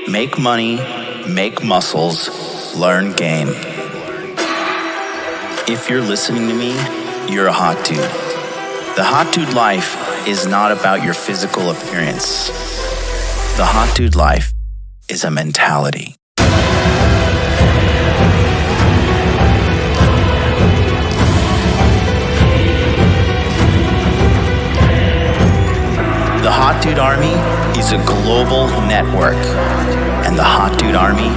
make money, make muscles, learn game. If you're listening to me, you're a hot dude. The hot dude life is not about your physical appearance. The hot dude life is a mentality. The Hot Dude Army is a global network, and the Hot Dude Army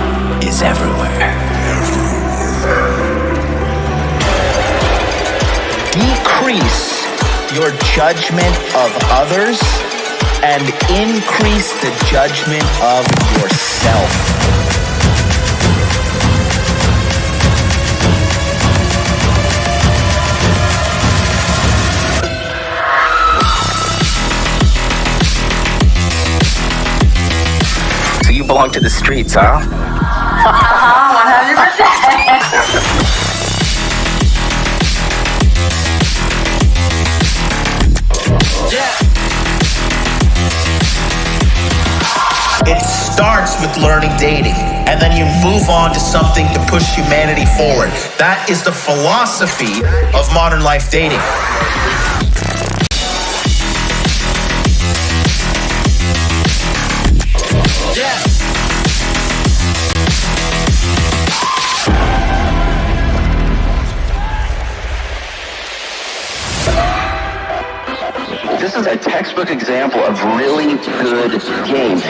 is everywhere. Decrease your judgment of others and increase the judgment of yourself. You belong to the streets, huh? 100%. It starts with learning dating, and then you move on to something to push humanity forward. That is the philosophy of modern life dating. This is a textbook example of really good game.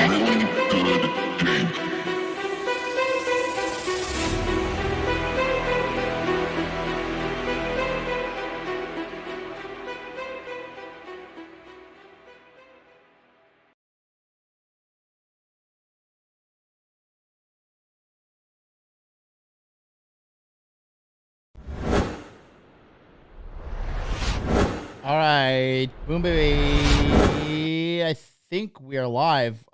All right, boom baby. I think we are live.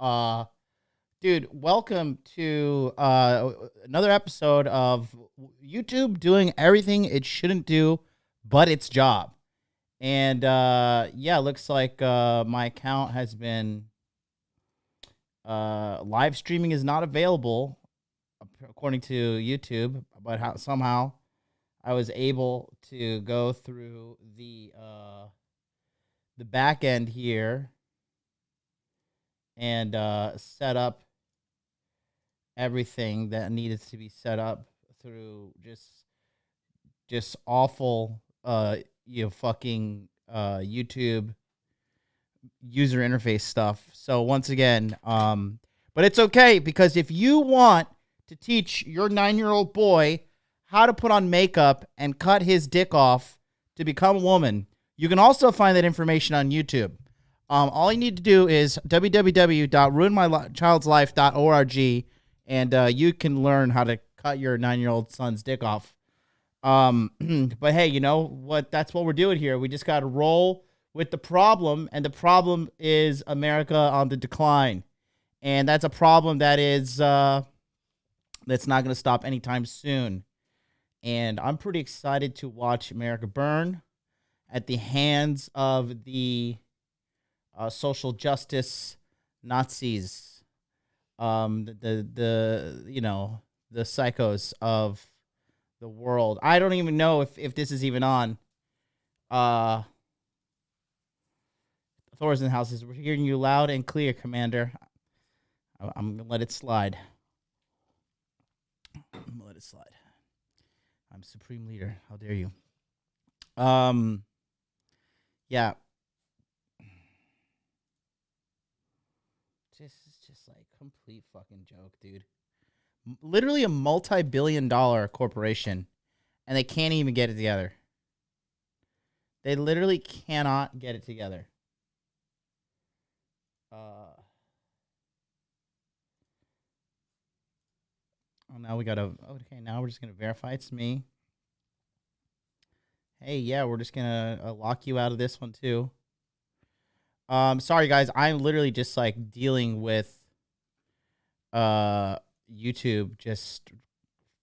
Dude, welcome to another episode of YouTube doing everything it shouldn't do but its job. And yeah, looks like my account has been live streaming is not available according to YouTube, but somehow I was able to go through the back end here and set up everything that needed to be set up through just awful fucking YouTube user interface stuff. So once again, but it's okay, because if you want to teach your 9-year-old boy how to put on makeup and cut his dick off to become a woman, you can also find that information on YouTube. All you need to do is www.ruinmychildslife.org, and you can learn how to cut your 9-year-old son's dick off. But hey, you know what? That's what we're doing here. We just got to roll with the problem, and the problem is America on the decline. And that's a problem that is that's not going to stop anytime soon. And I'm pretty excited to watch America burn at the hands of the social justice Nazis, the psychos of the world. I don't even know if this is even on. Thor's in the houses. We're hearing you loud and clear, Commander. I'm gonna let it slide. I'm Supreme Leader. How dare you? Yeah. This is just like complete fucking joke, dude. Literally a multi-billion-dollar corporation, and they can't even get it together. They literally cannot get it together. Now we gotta. Okay, now we're just gonna verify it's me. Hey, yeah, we're just gonna lock you out of this one too. Sorry guys, I'm literally just like dealing with YouTube just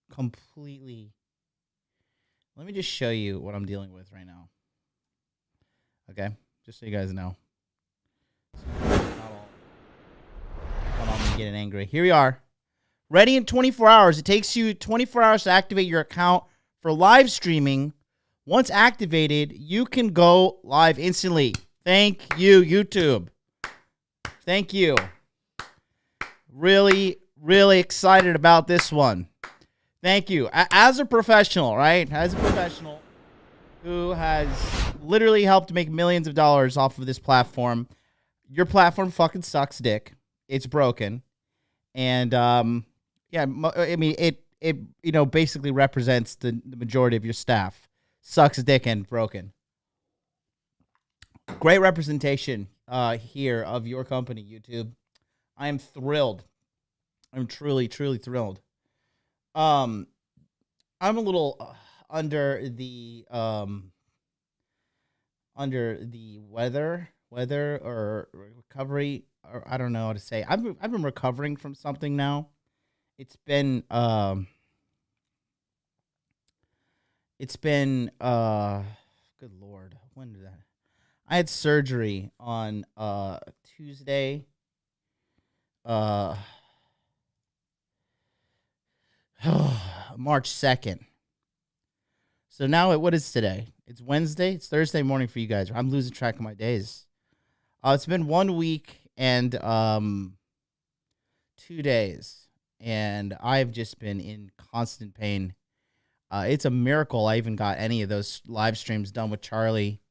completely. Let me just show you what I'm dealing with right now. Okay, just so you guys know. Not all on getting angry. Here we are. Ready in 24 hours. It takes you 24 hours to activate your account for live streaming. Once activated, you can go live instantly. Thank you, YouTube. Thank you. Really, really excited about this one. Thank you. As a professional, right? As a professional who has literally helped make millions of dollars off of this platform, your platform fucking sucks dick. It's broken. And, yeah, I mean, it basically represents the majority of your staff. Sucks dick and broken. Great representation here of your company, YouTube. I am thrilled. I'm truly, truly thrilled. I'm a little under the weather or recovery, or I don't know how to say. I've been recovering from something now. It's been good Lord, when did that? I had surgery on Tuesday. March 2nd. So now what is today? It's Wednesday. It's Thursday morning for you guys. I'm losing track of my days. It's been 1 week and 2 days, and I've just been in constant pain. It's a miracle I even got any of those live streams done with Charlie.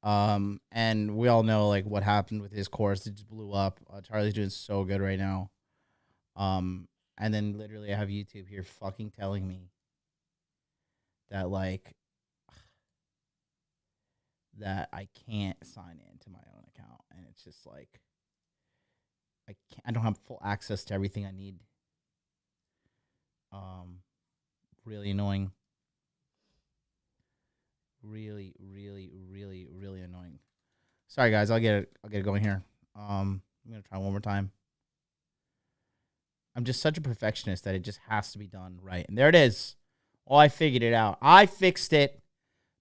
And we all know like what happened with his course. It just blew up. Charlie's doing so good right now. And then literally I have YouTube here fucking telling me that like that I can't sign into my own account, and it's just like I don't have full access to everything I need. Really annoying. Really, really, really, really annoying. Sorry guys, I'll get it going here. I'm gonna try one more time. I'm just such a perfectionist that it just has to be done right. And there it is. Oh, I figured it out. I fixed it.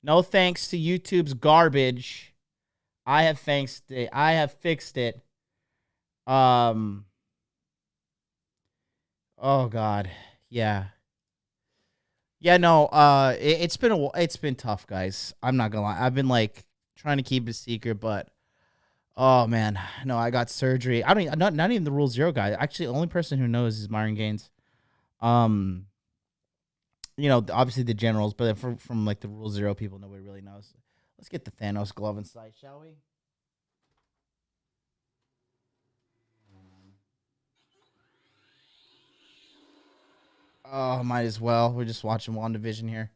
No thanks to YouTube's garbage. I have fixed it. Oh God. Yeah. Yeah, no, it's been tough, guys. I'm not gonna lie. I've been like trying to keep it a secret, but oh man, no, I got surgery. I don't not even the Rule Zero guy. Actually, the only person who knows is Myron Gaines. Obviously the generals, but from like the Rule Zero people, nobody really knows. Let's get the Thanos glove inside, shall we? Oh, might as well. We're just watching WandaVision here.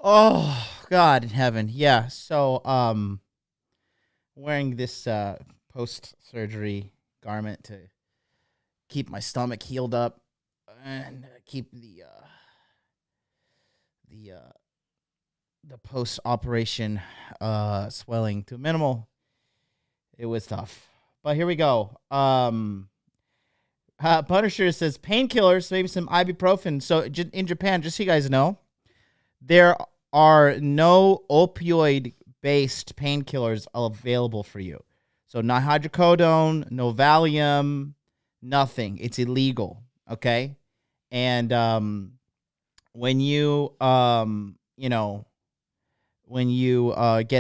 Oh, God in heaven. Yeah, so, wearing this post-surgery garment to keep my stomach healed up and keep the post-operation swelling to minimal. It was tough. But here we go. Punisher says painkillers, maybe some ibuprofen. So in Japan, just so you guys know, there are no opioid-based painkillers available for you. So not hydrocodone, no Valium, nothing. It's illegal, okay? And when you get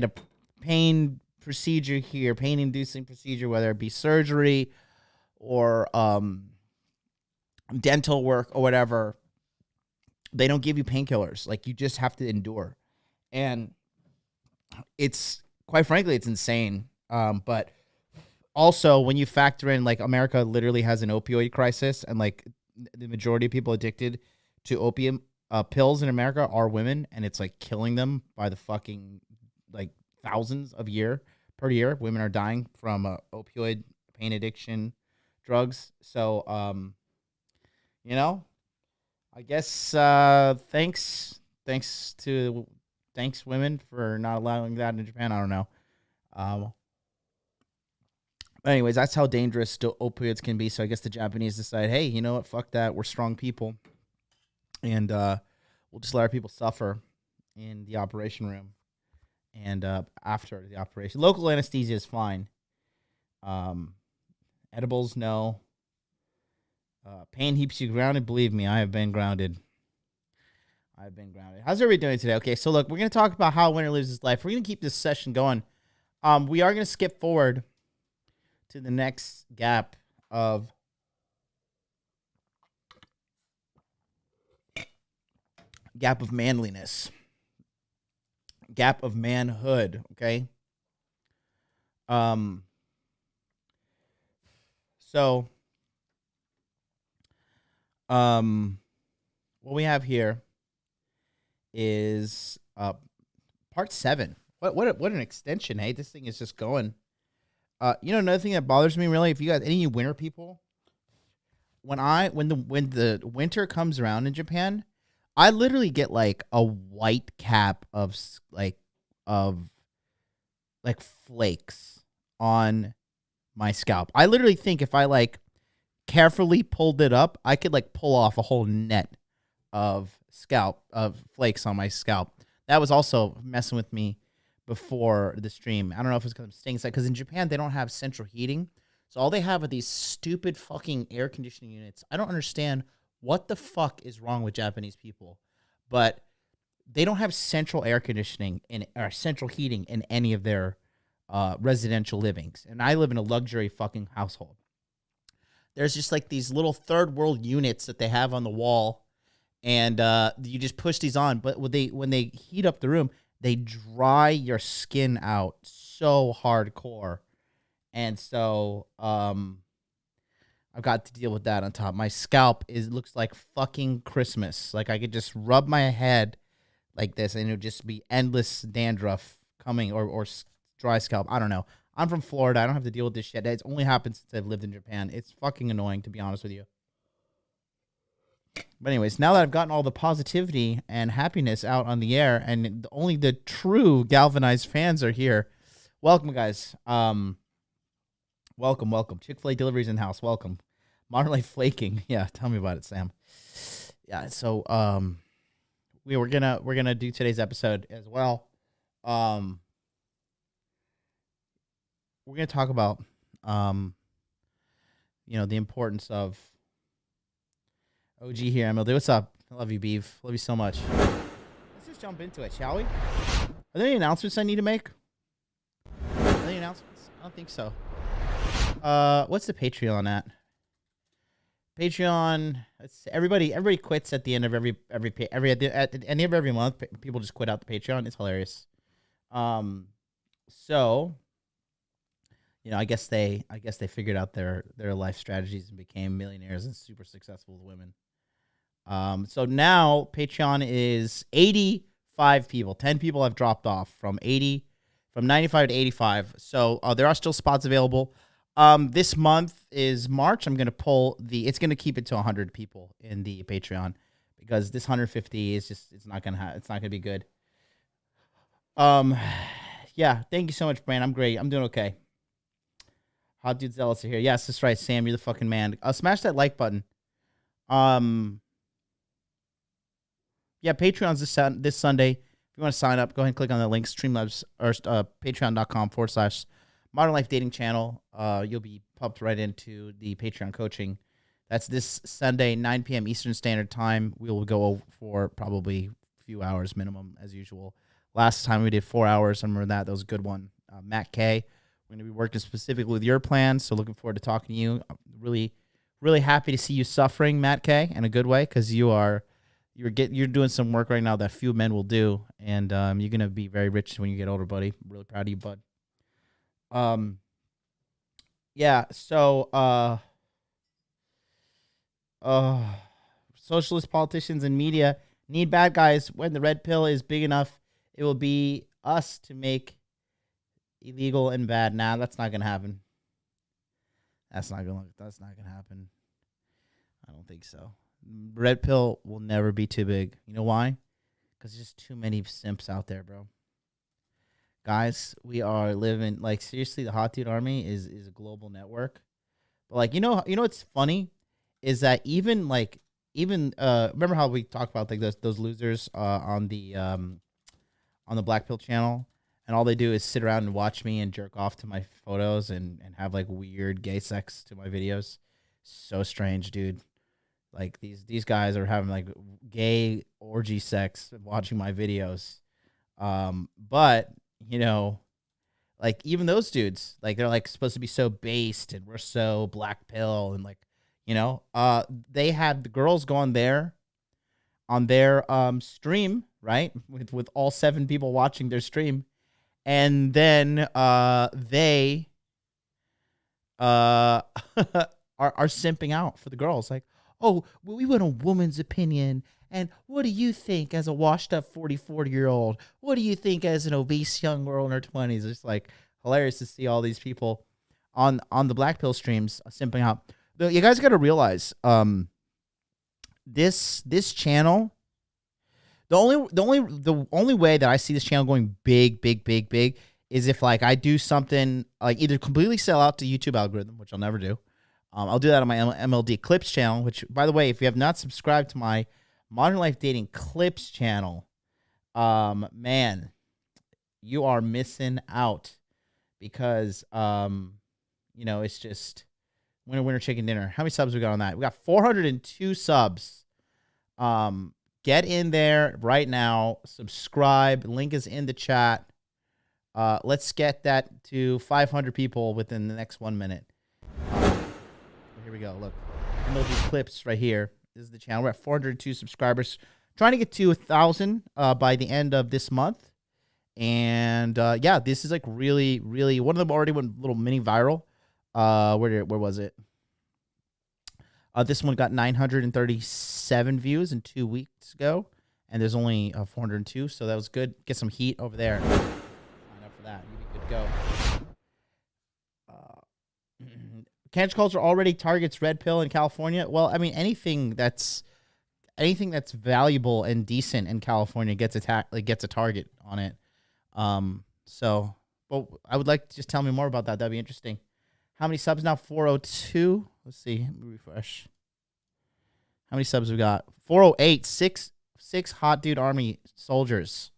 a pain procedure here, pain-inducing procedure, whether it be surgery or dental work or whatever, they don't give you painkillers. Like, you just have to endure. And it's, quite frankly, it's insane. But also, when you factor in, like, America literally has an opioid crisis, and, like, the majority of people addicted to opium pills in America are women, and it's, like, killing them by the fucking, like, thousands per year. Women are dying from opioid pain addiction drugs. So, I guess thanks women for not allowing that in Japan. I don't know. But anyways, that's how dangerous opioids can be. So I guess the Japanese decide, hey, you know what? Fuck that. We're strong people, and we'll just let our people suffer in the operation room. And after the operation, local anesthesia is fine. Edibles, no. Pain keeps you grounded. Believe me, I have been grounded. How's everybody doing today? Okay, so look, we're going to talk about how a winner lives his life. We're going to keep this session going. We are going to skip forward to the next gap of manliness, gap of manhood. Okay. So, what we have here is part 7. What an extension, hey? This thing is just going. Another thing that bothers me really, if you guys, any of you winter people, when the winter comes around in Japan, I literally get like a white cap of flakes on my scalp. I literally think if I like carefully pulled it up, I could like pull off a whole net of flakes on my scalp. That was also messing with me before the stream. I don't know if it's because I'm staying inside, because in Japan they don't have central heating, so all they have are these stupid fucking air conditioning units. I don't understand what the fuck is wrong with Japanese people, but they don't have central air conditioning or central heating in any of their residential livings. And I live in a luxury fucking household. There's just like these little third world units that they have on the wall, and you just push these on. But when they heat up the room, they dry your skin out so hardcore. And so I've got to deal with that on top. My scalp looks like fucking Christmas. Like I could just rub my head like this, and it would just be endless dandruff coming, or dry scalp. I don't know. I'm from Florida. I don't have to deal with this shit. It's only happened since I've lived in Japan. It's fucking annoying, to be honest with you. But anyways, now that I've gotten all the positivity and happiness out on the air, and only the true galvanized fans are here, welcome, guys. Welcome. Chick-fil-A deliveries in house. Welcome. Modern life flaking. Yeah, tell me about it, Sam. Yeah, so we're gonna do today's episode as well. We're gonna talk about the importance of OG here. MLD, what's up? I love you, Beef. Love you so much. Let's just jump into it, shall we? Are there any announcements I need to make? Are there any announcements? I don't think so. What's the Patreon at? Patreon. Everybody quits at the end of every at the end of every month. People just quit out the Patreon. It's hilarious. So, I guess they figured out their life strategies and became millionaires and super successful with women. So now Patreon is 85 people. 10 people have dropped off from 95 to 85. So there are still spots available. This month is March. I'm going to it's going to keep it to 100 people in the Patreon, because this 150 is just, it's not going to be good. Yeah. Thank you so much, Brand. I'm great. I'm doing okay. Hot Dude Zealots are here. Yes, that's right, Sam. You're the fucking man. Smash that like button. Yeah, Patreon's this Sunday. If you want to sign up, go ahead and click on the link, Streamlabs, or patreon.com/Modern Life Dating Channel. You'll be popped right into the Patreon coaching. That's this Sunday, 9 p.m. Eastern Standard Time. We will go for probably a few hours minimum, as usual. Last time we did 4 hours. I remember that. That was a good one. Matt K. We're going to be working specifically with your plans, so looking forward to talking to you. I'm really, really happy to see you suffering, Matt K, in a good way, because you're doing some work right now that few men will do, and you're going to be very rich when you get older, buddy. I'm really proud of you, bud. Yeah, so socialist politicians and media need bad guys. When the red pill is big enough, it will be us to make illegal and bad. Nah, that's not gonna happen. That's not gonna happen. I don't think so. Red pill will never be too big. You know why? Because there's just too many simps out there, bro. Guys, we are living, like, seriously, the Hot Dude Army is a global network. But like, what's funny is that even remember how we talked about like those losers on the Black Pill channel? And all they do is sit around and watch me and jerk off to my photos and have like weird gay sex to my videos. So strange, dude. Like these guys are having like gay orgy sex watching my videos. But you know, like even those dudes, like they're like supposed to be so based and we're so black pill and like, they had the girls go on their stream, right? With all 7 people watching their stream. And then they are simping out for the girls. Like, oh, well, we want a woman's opinion. And what do you think as a washed up 40-year-old? What do you think as an obese young girl in her 20s? It's like hilarious to see all these people on the black pill streams simping out. You guys got to realize this channel, the only way that I see this channel going big is if like I do something like either completely sell out to YouTube algorithm, which I'll never do. I'll do that on my MLD Clips channel, which, by the way, if you have not subscribed to my Modern Life Dating Clips channel, man, you are missing out because, it's just winner, chicken dinner. How many subs we got on that? We got 402 subs. Get in there right now. Subscribe. Link is in the chat. Let's get that to 500 people within the next 1 minute. Here we go. Look, MLB Clips right here. This is the channel. We're at 402 subscribers. Trying to get to 1,000 by the end of this month. And yeah, this is like really, really. One of them already went a little mini viral. Where was it? This one got 937 views in 2 weeks ago, and there's only 402, so that was good. Get some heat over there. Sign up for that. You'd be good to go. Cancel culture already targets red pill in California. Well, I mean, anything that's valuable and decent in California gets a target on it. So, but I would like to just tell me more about that. That'd be interesting. How many subs now? 402. Let's see. Let me refresh. How many subs we got? 408. Six hot dude army soldiers.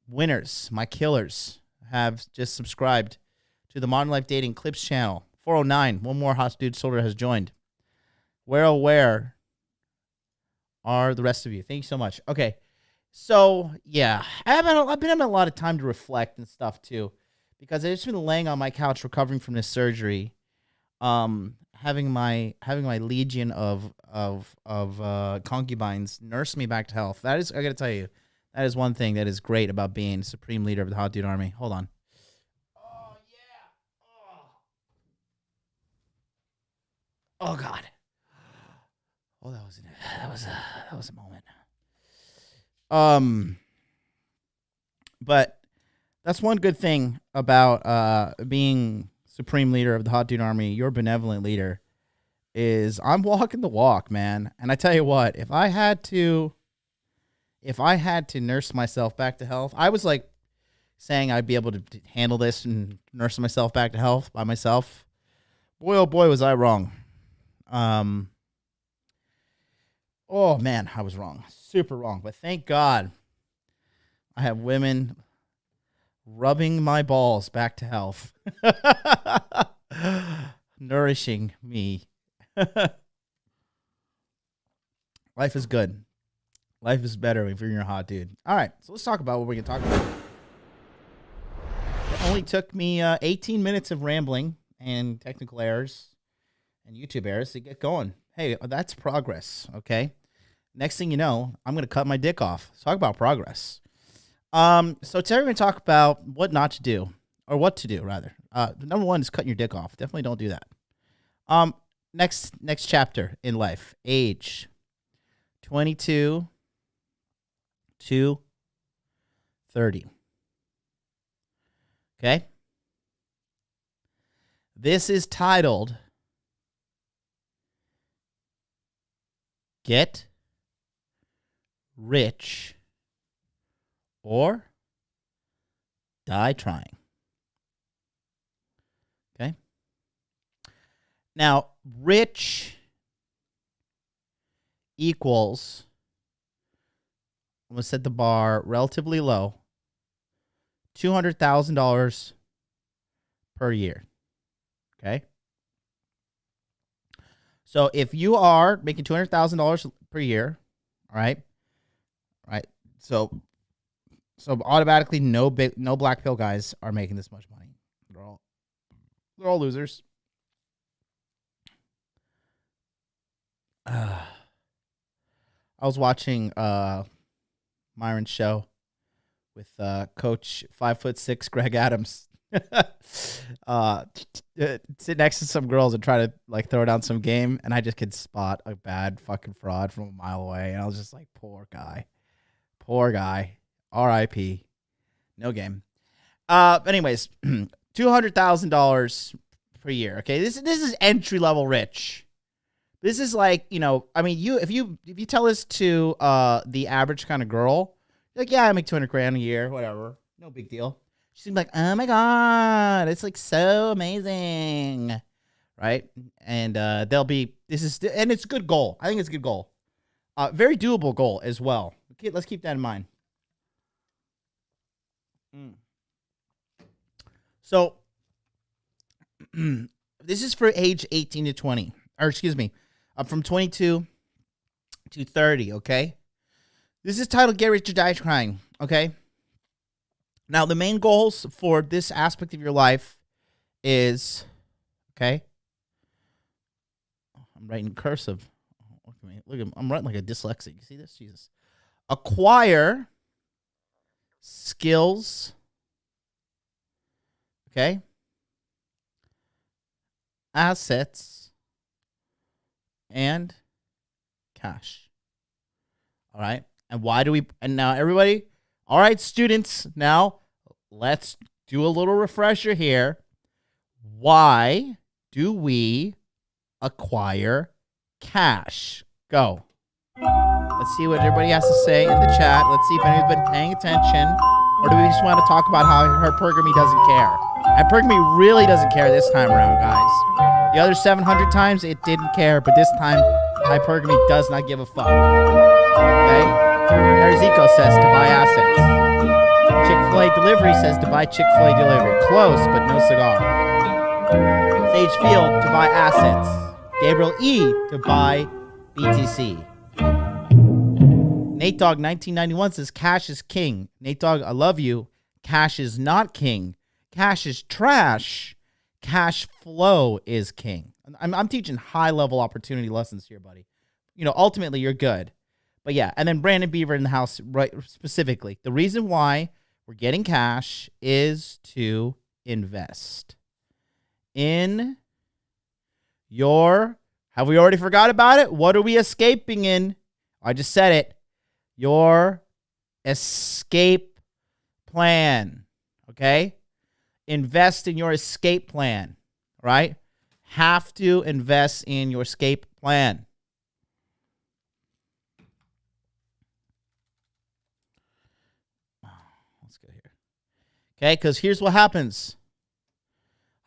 Winners, my killers, have just subscribed to the Modern Life Dating Clips channel. 409. One more hot dude soldier has joined. Where are the rest of you? Thank you so much. Okay. So, yeah. I've been having a lot of time to reflect and stuff, too. Because I've just been laying on my couch recovering from this surgery, having my legion of concubines nurse me back to health. That is, I gotta tell you, that is one thing that is great about being supreme leader of the Hot Dude Army. Hold on. Oh yeah. Oh God. Oh, that was a moment. But that's one good thing about being supreme leader of the Hot Dude Army, your benevolent leader, is I'm walking the walk, man. And I tell you what, if I had to nurse myself back to health, I was like saying I'd be able to handle this and nurse myself back to health by myself. Boy, oh boy, was I wrong. Oh man, I was wrong. Super wrong. But thank God I have women rubbing my balls back to health. Nourishing me. Life is good. Life is better if you're a hot dude. All right, so let's talk about what we can talk about. It only took me 18 minutes of rambling and technical errors and YouTube errors to get going. Hey, that's progress, okay? Next thing you know, I'm going to cut my dick off. Let's talk about progress. So today we're going to talk about what not to do, or what to do, rather. Number one is cutting your dick off. Definitely don't do that. Next chapter in life, age 22 to 30. Okay? This is titled Get Rich or Die Trying. Okay? Now, rich equals, I'm going to set the bar relatively low, $200,000 per year. Okay? So if you are making $200,000 per year, all right, so automatically no black pill guys are making this much money. They're all losers. I was watching Myron's show with Coach 5'6" Greg Adams. Sit next to some girls and try to like throw down some game, and I just could spot a bad fucking fraud from a mile away, and I was just like, poor guy, R.I.P. No game. Anyways, $200,000 per year. Okay, this is entry level rich. This is like, I mean, if you tell this to the average kind of girl, like, yeah, I make $200,000 a year, whatever, no big deal. She's like, oh my God, it's like so amazing, right? And and it's a good goal. I think it's a good goal. Very doable goal as well. Okay, let's keep that in mind. So this is for age 18 to 20, or excuse me, from 22 to 30. Okay, this is titled "Get Rich or Die Trying." Okay. Now, the main goals for this aspect of your life is, okay, I'm writing cursive. Look at me. I'm writing like a dyslexic. You see this? Jesus. Acquire skills, okay, assets, and cash. All right. And now everybody, all right, students, now let's do a little refresher here. Why do we acquire cash? Go. Let's see what everybody has to say in the chat. Let's see if anyone's been paying attention. Or do we just want to talk about how hypergamy doesn't care? Hypergamy really doesn't care this time around, guys. The other 700 times, it didn't care. But this time, hypergamy does not give a fuck. Okay? Erzico says to buy assets. Chick-fil-A delivery says to buy Chick-fil-A delivery. Close, but no cigar. Sage Field to buy assets. Gabriel E to buy BTC. Nate Dogg 1991 says cash is king. Nate Dogg, I love you. Cash is not king. Cash is trash. Cash flow is king. I'm teaching high-level opportunity lessons here, buddy. Ultimately, you're good. But yeah, and then Brandon Beaver in the house, right? Specifically, the reason why we're getting cash is to invest in your. Have we already forgot about it? What are we escaping in? I just said it. Your escape plan. Okay, invest in your escape plan. Right? Have to invest in your escape plan. Okay, because here's what happens.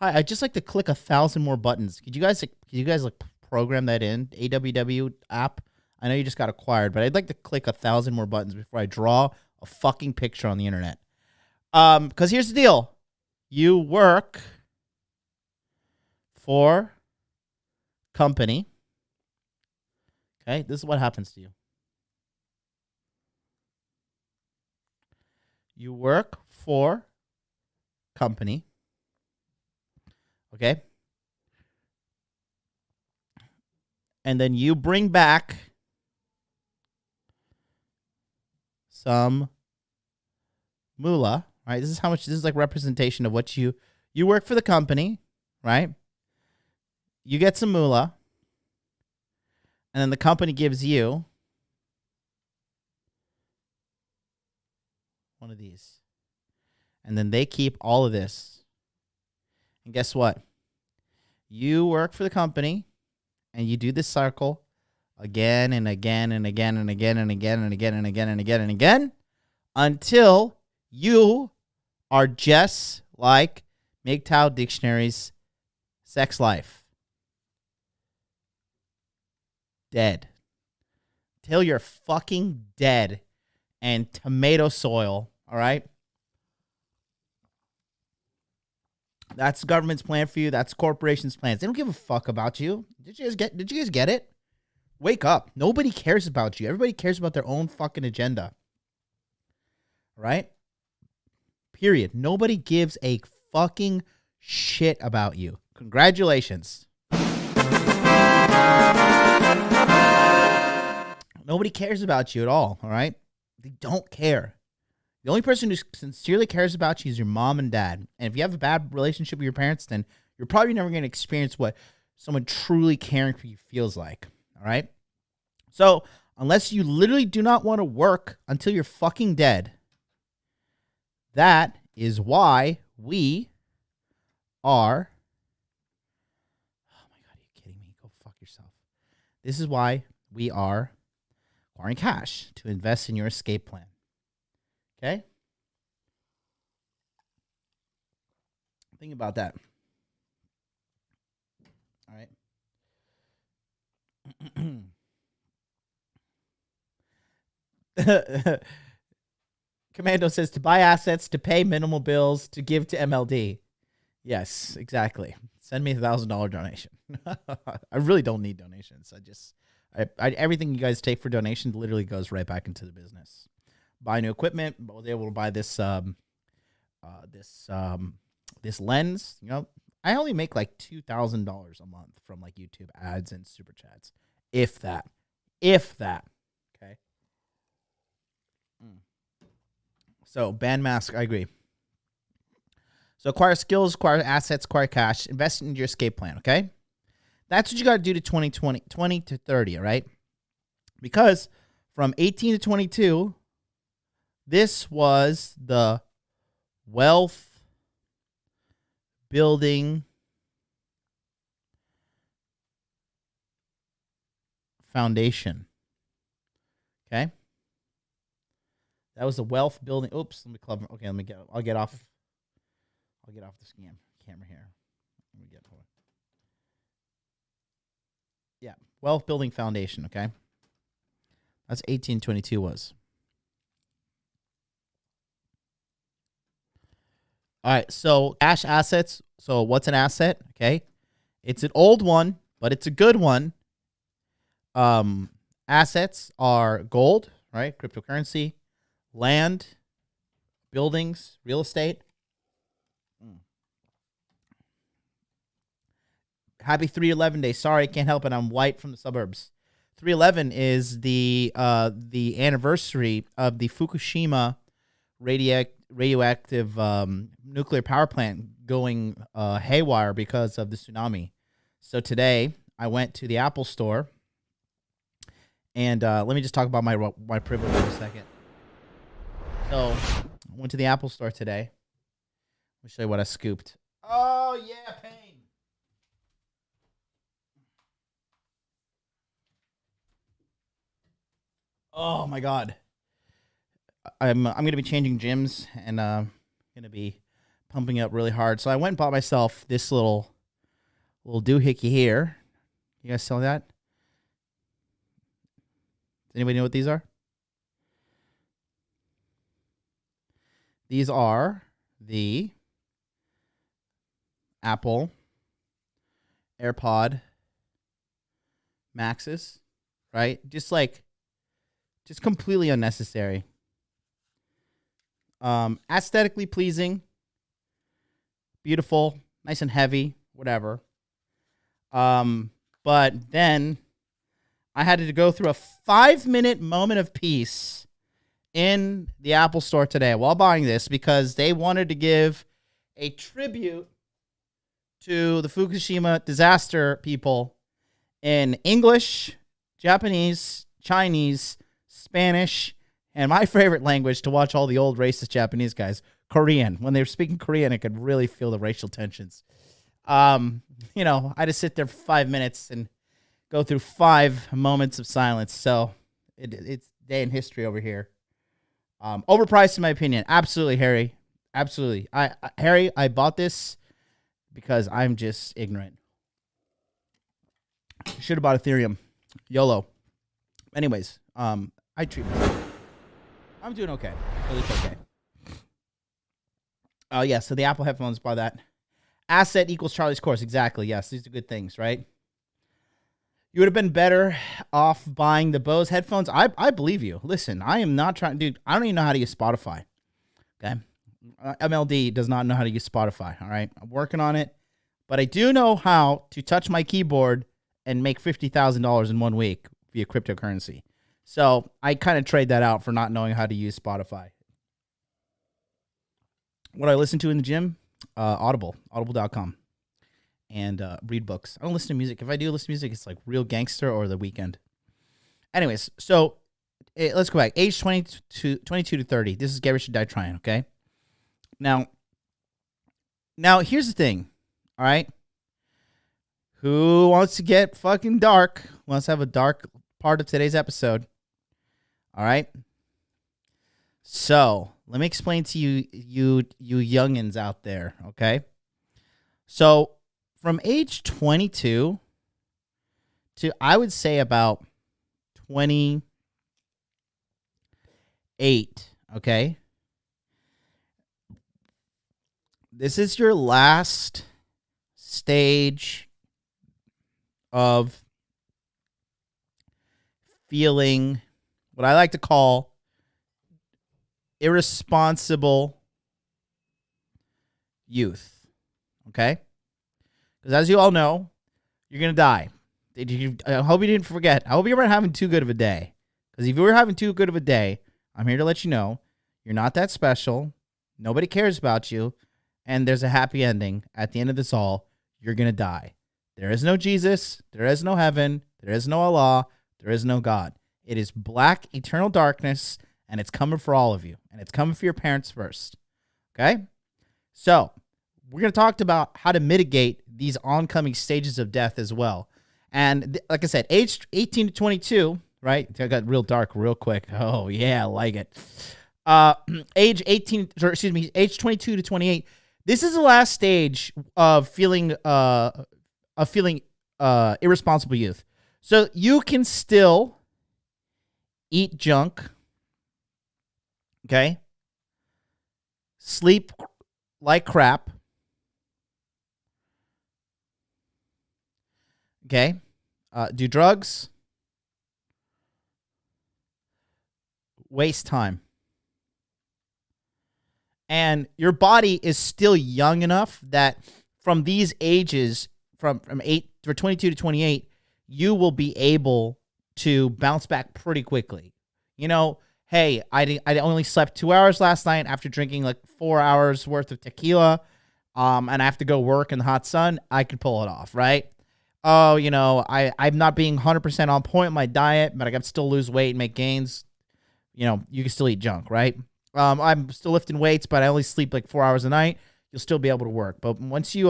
Hi, I'd just like to click 1,000 more buttons. Could you guys like program that in AWW app? I know you just got acquired, but I'd like to click 1,000 more buttons before I draw a fucking picture on the internet. Because here's the deal: you work for company. Okay, this is what happens to you. You work for company. Okay. And then you bring back some moolah, right? This is like representation of what you work for the company, right? You get some moolah, and then the company gives you one of these. And then they keep all of this. And guess what? You work for the company, and you do this cycle again and again and again and again and again and again and again and again and again until you are just like MGTOW Dictionary's sex life. Dead. Till you're fucking dead and tomato soil, all right? That's the government's plan for you. That's corporations' plans. They don't give a fuck about you. Did you guys get it? Wake up. Nobody cares about you. Everybody cares about their own fucking agenda. Right? Period. Nobody gives a fucking shit about you. Congratulations. Nobody cares about you at all right? They don't care. The only person who sincerely cares about you is your mom and dad. And if you have a bad relationship with your parents, then you're probably never going to experience what someone truly caring for you feels like. All right? So, unless you literally do not want to work until you're fucking dead, that is why we are... Oh my God, are you kidding me? Go fuck yourself. This is why we are acquiring cash to invest in your escape plan. Okay? Think about that. All right. Commando says to buy assets, to pay minimal bills, to give to MLD. Yes, exactly. Send me a $1,000 donation. I really don't need donations. I everything you guys take for donation literally goes right back into the business. Buy new equipment. I was able to buy this this lens. You know, I only make like $2,000 a month from like YouTube ads and super chats, if that. Okay. So band mask, I agree. So acquire skills, acquire assets, acquire cash, invest in your escape plan. Okay, that's what you got to do to 20 to 30. All right, because from 18 to 22. This was the wealth building foundation. Okay? That was the wealth building. Oops, let me club. Okay, I'll get off the camera here. Let me get hold on. Yeah, wealth building foundation, okay? That's 1822 was. All right, so cash assets. So what's an asset? Okay, it's an old one, but it's a good one. Assets are gold, right? Cryptocurrency, land, buildings, real estate. Happy 3/11 day. Sorry, I can't help it. I'm white from the suburbs. 3/11 is the anniversary of the Fukushima radioactive nuclear power plant going haywire because of the tsunami. So today I went to the Apple store, and let me just talk about my privilege for a second. So I went to the Apple store today. Let me show you what I scooped. Oh yeah, pain. Oh my God. I'm going to be changing gyms, and going to be pumping up really hard. So I went and bought myself this little doohickey here. You guys sell that? Does anybody know what these are? These are the Apple AirPod Maxes, right? Just completely unnecessary. Aesthetically pleasing, beautiful, nice and heavy, whatever. But then I had to go through a 5-minute moment of peace in the Apple store today while buying this because they wanted to give a tribute to the Fukushima disaster people in English, Japanese, Chinese, Spanish, and my favorite language to watch all the old racist Japanese guys, Korean. When they were speaking Korean, I could really feel the racial tensions. I just sit there for 5 minutes and go through 5 moments of silence. So it's day in history over here. Overpriced in my opinion. Absolutely, Harry. Absolutely. Harry, I bought this because I'm just ignorant. Should have bought Ethereum. YOLO. Anyways, I treat myself. I'm doing okay. It's okay. Oh, yeah. So the Apple headphones, bought that. Asset equals Charlie's course. Exactly. Yes, these are good things, right? You would have been better off buying the Bose headphones. I believe you. Listen, I am not trying, dude. I don't even know how to use Spotify. Okay, MLD does not know how to use Spotify. All right, I'm working on it, but I do know how to touch my keyboard and make $50,000 in 1 week via cryptocurrency. So I kind of trade that out for not knowing how to use Spotify. What I listen to in the gym, audible.com, and read books. I don't listen to music. If I do listen to music, it's like Real Gangster or The Weeknd. Anyways, so let's go back. Age 22 to 30. This is Get Rich or Die Trying, okay? Now here's the thing, all right? Who wants to get fucking dark? Wants to have a dark part of today's episode? All right? So, let me explain to you youngins out there, okay? So, from age 22 to, I would say, about 28, okay? This is your last stage of feeling what I like to call irresponsible youth, okay? Because as you all know, you're going to die. I hope you didn't forget. I hope you weren't having too good of a day. Because if you were having too good of a day, I'm here to let you know you're not that special. Nobody cares about you. And there's a happy ending. At the end of this all, you're going to die. There is no Jesus. There is no heaven. There is no Allah. There is no God. It is black, eternal darkness, and it's coming for all of you. And it's coming for your parents first. Okay? So, we're going to talk about how to mitigate these oncoming stages of death as well. And like I said, age 18 to 22, right? I got real dark real quick. Oh, yeah, I like it. Age 22 to 28. This is the last stage of feeling irresponsible youth. So you can still eat junk, okay? Sleep like crap, okay? Do drugs, waste time. And your body is still young enough that from these ages, from 22 to 28, you will be able to bounce back pretty quickly. You know, hey, I only slept 2 hours last night after drinking like 4 hours worth of tequila, and I have to go work in the hot sun. I could pull it off, right? Oh, you know, I'm not being 100% on point with my diet, but I can still lose weight and make gains. You know, you can still eat junk, right? I'm still lifting weights, but I only sleep like 4 hours a night. You'll still be able to work. But once you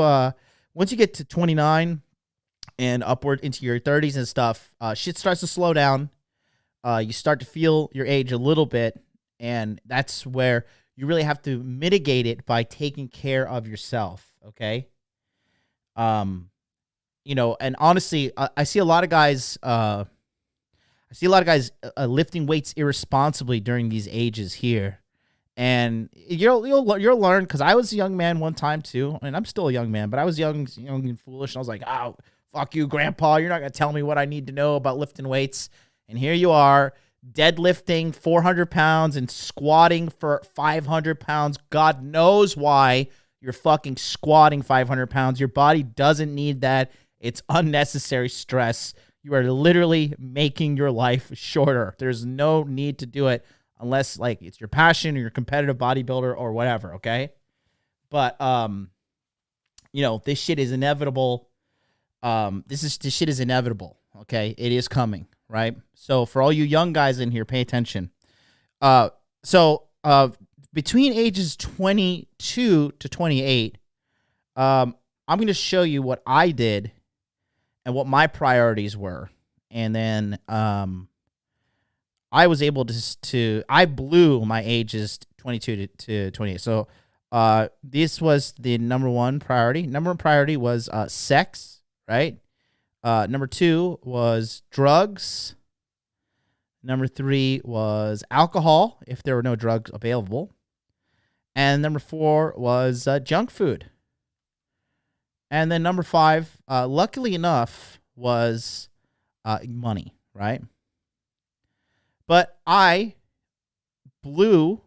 get to 29 and upward into your 30s and stuff, shit starts to slow down. You start to feel your age a little bit, and that's where you really have to mitigate it by taking care of yourself, okay? You know, and honestly, I see a lot of guys lifting weights irresponsibly during these ages here. And you'll learn, because I was a young man one time too, and I'm still a young man, but I was young and foolish, and I was like, oh, fuck you, grandpa, you're not going to tell me what I need to know about lifting weights. And here you are, deadlifting 400 pounds and squatting for 500 pounds. God knows why you're fucking squatting 500 pounds. Your body doesn't need that. It's unnecessary stress. You are literally making your life shorter. There's no need to do it unless like it's your passion or you're a competitive bodybuilder or whatever, okay? But you know, this shit is inevitable. This shit is inevitable, okay? It is coming, right? So for all you young guys in here, pay attention. Between ages 22 to 28, I'm going to show you what I did and what my priorities were. And then I was able I blew my ages 22 to 28. So this was the number one priority. Number one priority was sex, right? Number two was drugs. Number three was alcohol, if there were no drugs available. And number four was junk food. And then number 5, luckily enough, was money, right? But I blew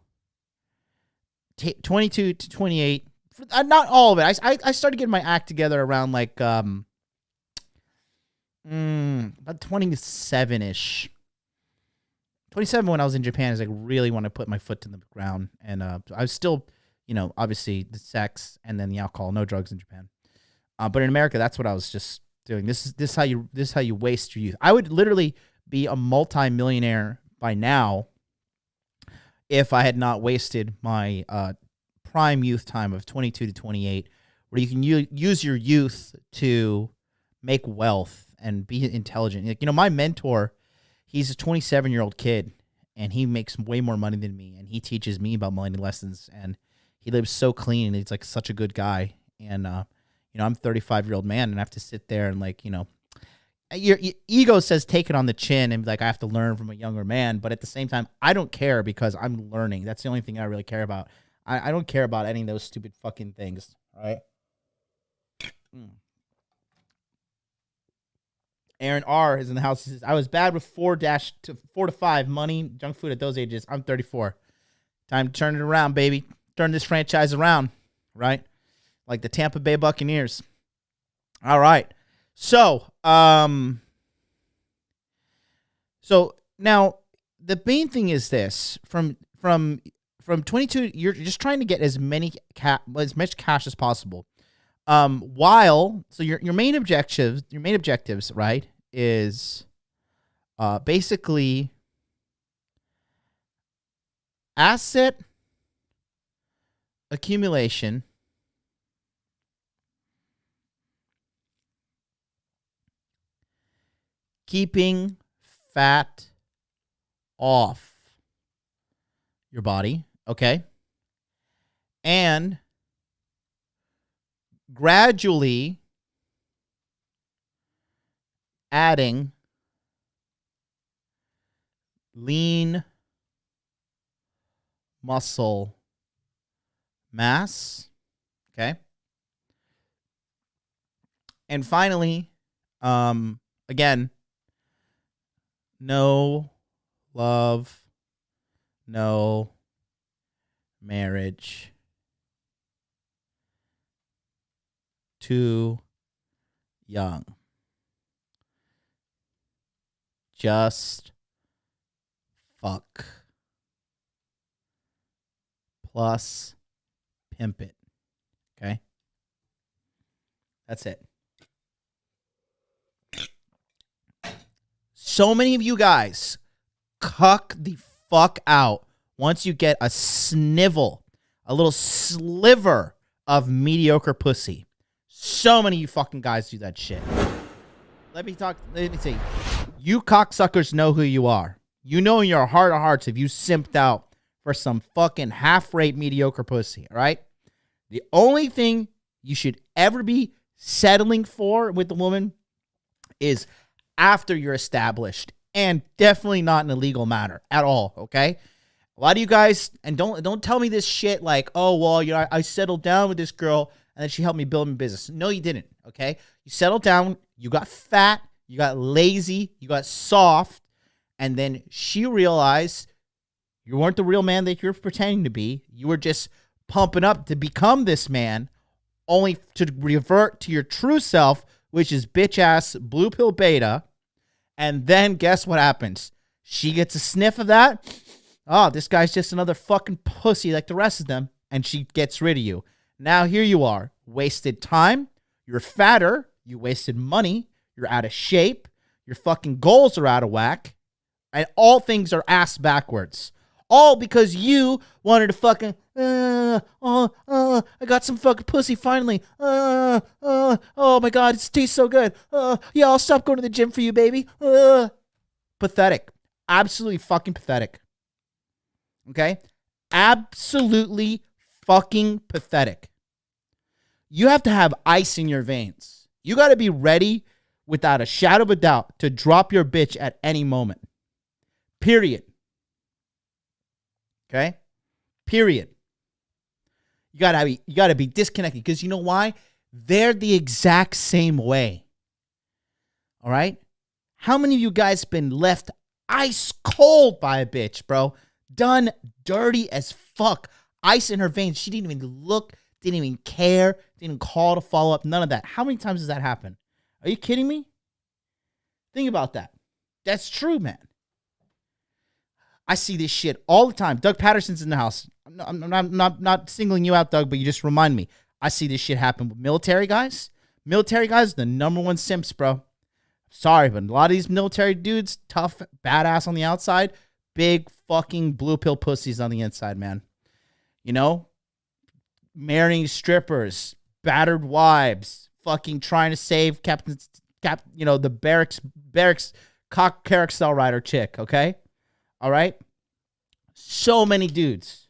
22 to 28. Not all of it. I started getting my act together around like about 27-ish. 27 when I was in Japan is like really when I put my foot to the ground. And I was still, obviously the sex and then the alcohol, no drugs in Japan. But in America, that's what I was just doing. This is how you waste your youth. I would literally be a multi-millionaire by now if I had not wasted my prime youth time of 22 to 28, where you can use your youth to make wealth and be intelligent. Like, my mentor, he's a 27-year-old kid, and he makes way more money than me, and he teaches me about money lessons, and he lives so clean, and he's like such a good guy. And I'm a 35-year-old man, and I have to sit there and your ego says take it on the chin and I have to learn from a younger man. But at the same time, I don't care because I'm learning. That's the only thing I really care about. I don't care about any of those stupid fucking things. All right. Aaron R is in the house. He says, I was bad with 4 to 5 money, junk food at those ages. I'm 34. Time to turn it around, baby. Turn this franchise around, right? Like the Tampa Bay Buccaneers. All right. So now the main thing is this: from 22, you're just trying to get as much cash as possible. So your main objectives, right, is basically asset accumulation, keeping fat off your body, okay? And gradually adding lean muscle mass, okay? And finally, again, no love, no marriage, too young. Just fuck. Plus pimp it. Okay? That's it. So many of you guys cuck the fuck out once you get a little sliver of mediocre pussy. So many of you fucking guys do that shit. Let me see. You cocksuckers know who you are. You know in your heart of hearts if you simped out for some fucking half-rate mediocre pussy, all right? The only thing you should ever be settling for with the woman is after you're established, and definitely not in a legal manner at all, okay? A lot of you guys, and don't tell me this shit like, oh, well, I settled down with this girl, and then she helped me build my business. No, you didn't, okay? You settled down, you got fat, you got lazy, you got soft, and then she realized you weren't the real man that you're pretending to be. You were just pumping up to become this man, only to revert to your true self, which is bitch-ass blue pill beta. And then guess what happens? She gets a sniff of that. Oh, this guy's just another fucking pussy like the rest of them. And she gets rid of you. Now here you are. Wasted time. You're fatter. You wasted money. You're out of shape. Your fucking goals are out of whack. And all things are ass backwards. All because you wanted to fucking, I got some fucking pussy finally. Oh my God, it tastes so good. Yeah, I'll stop going to the gym for you, baby. Pathetic. Absolutely fucking pathetic. Okay? Absolutely fucking pathetic. You have to have ice in your veins. You got to be ready without a shadow of a doubt to drop your bitch at any moment. Period. Okay? Period. You gotta be disconnected because you know why? They're the exact same way. All right? How many of you guys been left ice cold by a bitch, bro? Done dirty as fuck. Ice in her veins. She didn't even look, didn't even care, didn't even call to follow up. None of that. How many times does that happen? Are you kidding me? Think about that. That's true, man. I see this shit all the time. Doug Patterson's in the house. I'm not singling you out, Doug, but you just remind me. I see this shit happen with military guys. Military guys, the number one simps, bro. Sorry, but a lot of these military dudes, tough, badass on the outside, big fucking blue pill pussies on the inside, man. You know? Marrying strippers, battered wives, fucking trying to save the barracks cock carousel rider chick, okay? All right? So many dudes.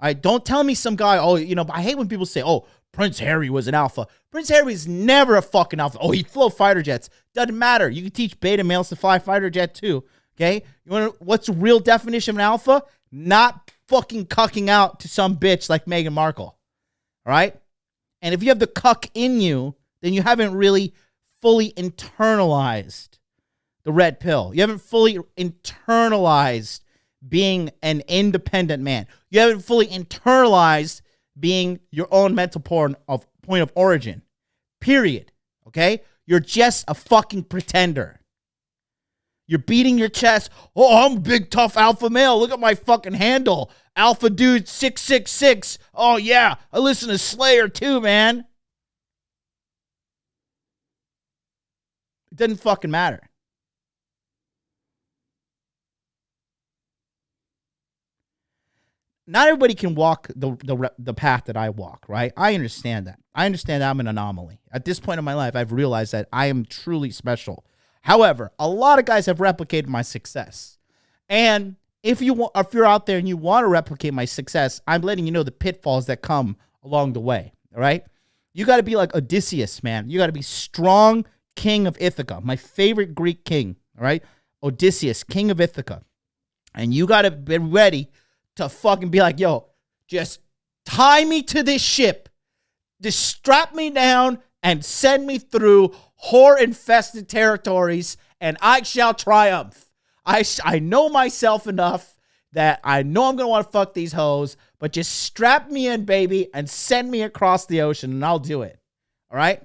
All right, don't tell me some guy, I hate when people say, Prince Harry was an alpha. Prince Harry was never a fucking alpha. Oh, he'd flew fighter jets. Doesn't matter. You can teach beta males to fly fighter jet too, okay? What's the real definition of an alpha? Not fucking cucking out to some bitch like Meghan Markle, all right? And if you have the cuck in you, then you haven't really fully internalized the red pill. You haven't fully internalized being an independent man. You haven't fully internalized being your own mental point of origin. Period. Okay? You're just a fucking pretender. You're beating your chest. Oh, I'm a big, tough alpha male. Look at my fucking handle. Alpha dude 666. Oh, yeah. I listen to Slayer too, man. It doesn't fucking matter. Not everybody can walk the path that I walk, right? I understand that. I understand that I'm an anomaly. At this point in my life, I've realized that I am truly special. However, a lot of guys have replicated my success. And if you're out there and you want to replicate my success, I'm letting you know the pitfalls that come along the way, all right? You got to be like Odysseus, man. You got to be strong king of Ithaca, my favorite Greek king, all right? Odysseus, king of Ithaca. And you got to be ready to fucking be like, yo, just tie me to this ship. Just strap me down and send me through whore-infested territories, and I shall triumph. I know myself enough that I know I'm going to want to fuck these hoes, but just strap me in, baby, and send me across the ocean, and I'll do it. All right?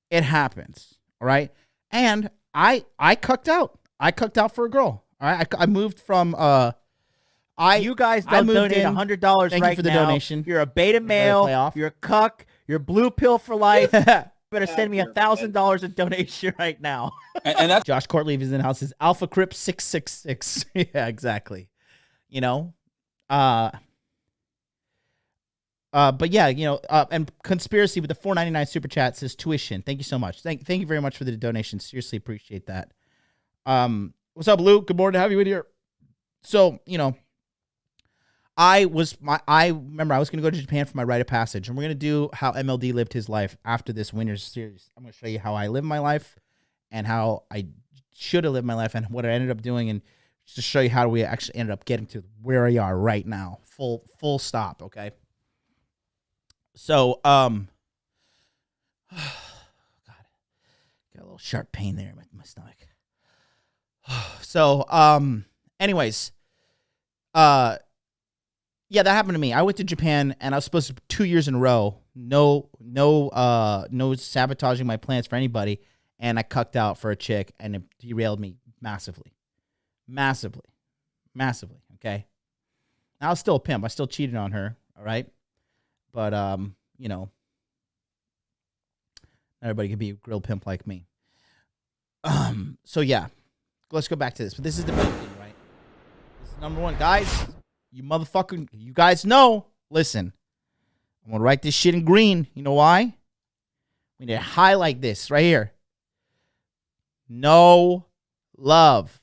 It happens. All right? And I cucked out. I cucked out for a girl. All right? I moved from... you guys don't donate $100 Thank right you for the now. donation. You're a beta male. You're a cuck. You're blue pill for life. You better send me $1,000 in donation right now. and that's Josh Courtleaf is in the house. Is Alpha Crip 666. Yeah, exactly. You know, but yeah, and Conspiracy with the $4.99 super chat says tuition. Thank you so much. Thank you very much for the donation. Seriously appreciate that. What's up, Luke? Good morning to have you in here. So, I remember I was going to go to Japan for my rite of passage, and we're going to do how MLD lived his life after this winner's series. I'm going to show you how I live my life and how I should have lived my life and what I ended up doing, and just to show you how we actually ended up getting to where we are right now. Full stop, okay? So, God, got a little sharp pain there in my stomach. So, anyways, yeah, that happened to me. I went to Japan, and I was supposed to 2 years in a row, no sabotaging my plans for anybody, and I cucked out for a chick, and it derailed me massively, okay? I was still a pimp. I still cheated on her, all right? But, not everybody can be a grill pimp like me. So, yeah, let's go back to this. But this is the main thing, right? This is number one. Guys, you guys know. Listen, I'm going to write this shit in green. You know why? We need to highlight this right here. No love.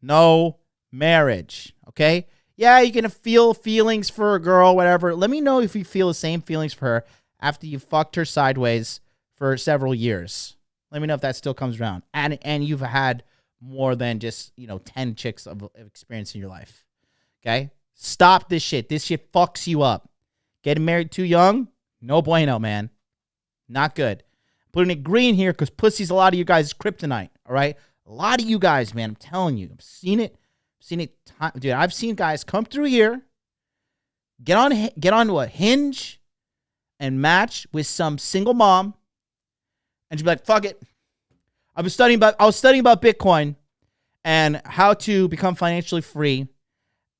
No marriage. Okay? Yeah, you're going to feel feelings for a girl, whatever. Let me know if you feel the same feelings for her after you fucked her sideways for several years. Let me know if that still comes around. And you've had more than just, 10 chicks of experience in your life. Okay? Stop this shit. This shit fucks you up. Getting married too young? No bueno, man. Not good. Putting it green here because pussy's a lot of you guys' kryptonite, all right? A lot of you guys, man, I'm telling you. I've seen it. Dude, I've seen guys come through here, get on what, Hinge, and match with some single mom, and she'd be like, fuck it. I was studying about Bitcoin and how to become financially free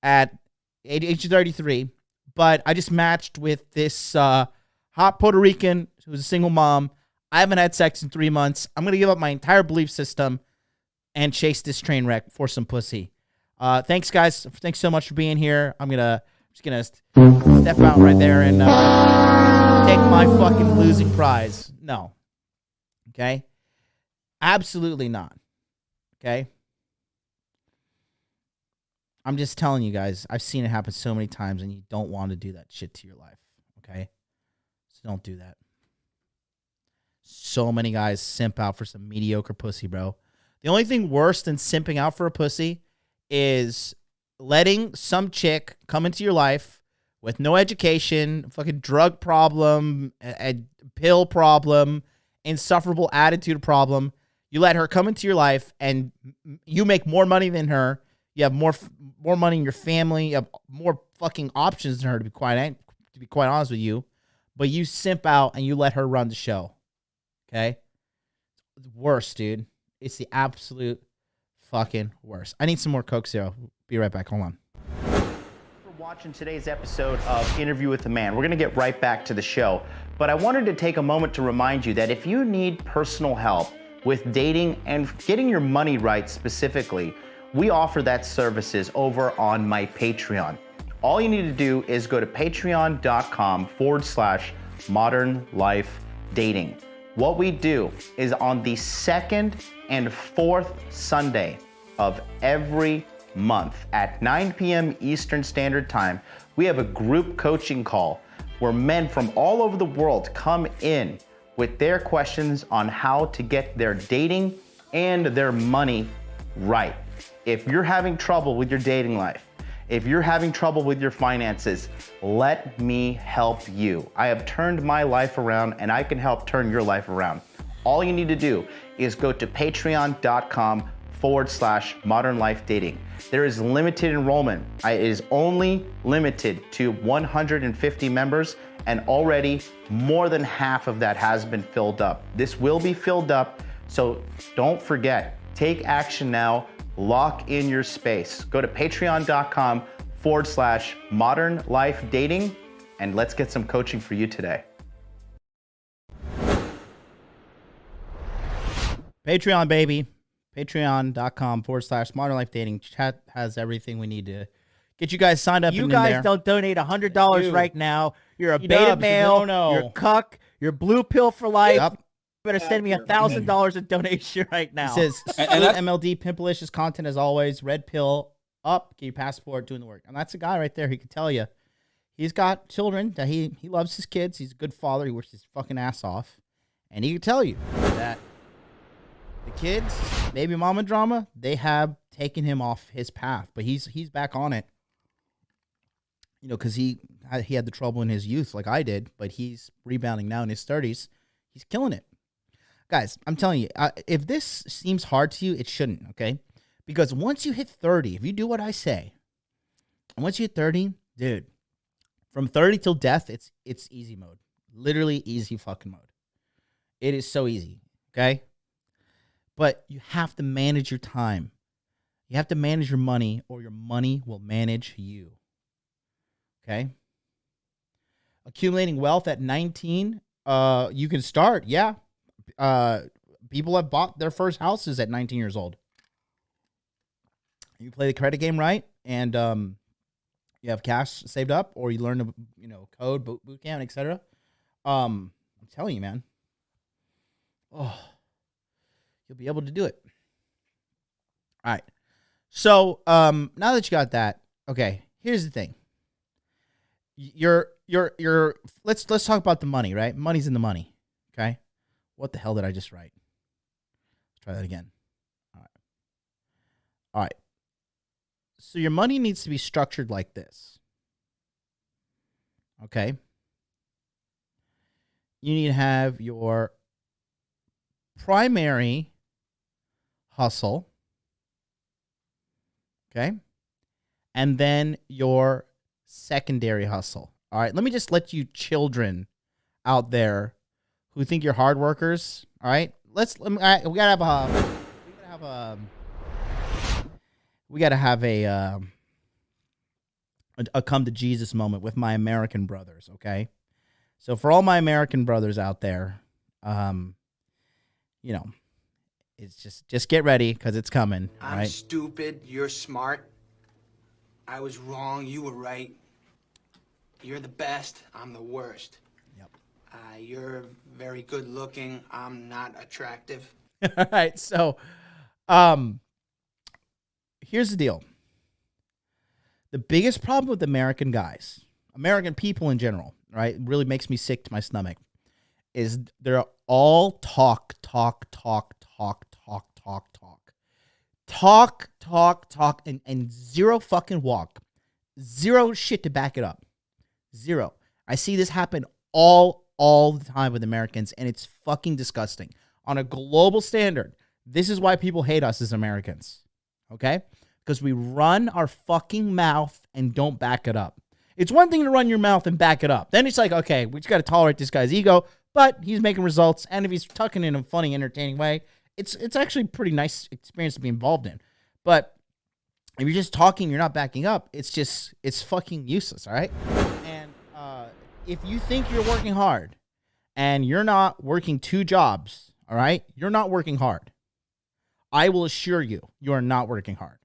at age 33, but I just matched with this hot Puerto Rican who's a single mom. I haven't had sex in 3 months. I'm going to give up my entire belief system and chase this train wreck for some pussy. Thanks, guys. Thanks so much for being here. I'm just going to step out right there and take my fucking losing prize. No. Okay? Absolutely not. Okay? I'm just telling you guys, I've seen it happen so many times, and you don't want to do that shit to your life. Okay? So don't do that. So many guys simp out for some mediocre pussy, bro. The only thing worse than simping out for a pussy is letting some chick come into your life with no education, fucking drug problem, a pill problem, insufferable attitude problem. You let her come into your life, and you make more money than her. You have more money in your family. You have more fucking options than her, to be quite honest with you. But you simp out and you let her run the show. Okay? It's worse, dude. It's the absolute fucking worst. I need some more Coke Zero. Be right back. Hold on. For watching today's episode of Interview with the Man. We're going to get right back to the show. But I wanted to take a moment to remind you that if you need personal help with dating and getting your money right specifically, we offer that services over on my Patreon. All you need to do is go to patreon.com/modernlifedating. What we do is on the second and fourth Sunday of every month at 9 p.m. Eastern Standard Time, we have a group coaching call where men from all over the world come in with their questions on how to get their dating and their money right. If you're having trouble with your dating life, if you're having trouble with your finances, let me help you. I have turned my life around, and I can help turn your life around. All you need to do is go to patreon.com/modernlifedating. There is limited enrollment. It is only limited to 150 members, and already more than half of that has been filled up. This will be filled up, so don't forget, take action now. Lock in your space. Go to patreon.com/modernlifedating, and let's get some coaching for you today. Patreon, baby. Patreon.com/modernlifedating. Chat has everything we need to get you guys signed up. You guys don't donate $100 right now. You're a beta male. You're a cuck. You're blue pill for life. Yep. Better send me $1,000 in donation right now. It says MLD Pimpalicious content as always. Red pill up. Get your passport, doing the work. And that's a guy right there. He can tell you he's got children, that he loves his kids. He's a good father. He works his fucking ass off. And he can tell you that the kids, baby mama drama, they have taken him off his path. But he's back on it. You know, because he had the trouble in his youth like I did. But he's rebounding now in his 30s. He's killing it. Guys, I'm telling you, if this seems hard to you, it shouldn't, okay? Because once you hit 30, if you do what I say, and once you hit 30, dude, from 30 till death, it's easy mode. Literally easy fucking mode. It is so easy, okay? But you have to manage your time. You have to manage your money, or your money will manage you, okay? Accumulating wealth at 19, you can start, yeah. People have bought their first houses at 19 years old. You play the credit game right, and you have cash saved up, or you learn to, code, bootcamp, etc. I'm telling you, man. Oh, you'll be able to do it. All right. So, now that you got that, okay, here's the thing. Let's talk about the money, right? Money's in the money, okay? What the hell did I just write? Let's try that again. All right. So your money needs to be structured like this. Okay? you need to have your primary hustle, okay? And then your secondary hustle. All right, let me just let you children out there who think you're hard workers, all right? We gotta have a come to Jesus moment with my American brothers, okay? So for all my American brothers out there, you know, it's just get ready because it's coming. I'm right? stupid. You're smart. I was wrong. You were right. You're the best. I'm the worst. Yep. You're very good looking. I'm not attractive. All right. So, here's the deal. The biggest problem with American guys, American people in general, right, really makes me sick to my stomach, is they're all talk, and zero fucking walk. Zero shit to back it up. Zero. I see this happen all the time with Americans, and it's fucking disgusting. On a global standard, this is why people hate us as Americans, okay? Because we run our fucking mouth and don't back it up. It's one thing to run your mouth and back it up. Then it's like, okay, we just got to tolerate this guy's ego, but he's making results, and if he's tucking in a funny, entertaining way, it's actually a pretty nice experience to be involved in. But if you're just talking, you're not backing up, it's fucking useless, all right? And if you think you're working hard and you're not working 2 jobs, all right, you're not working hard. I will assure you, you are not working hard.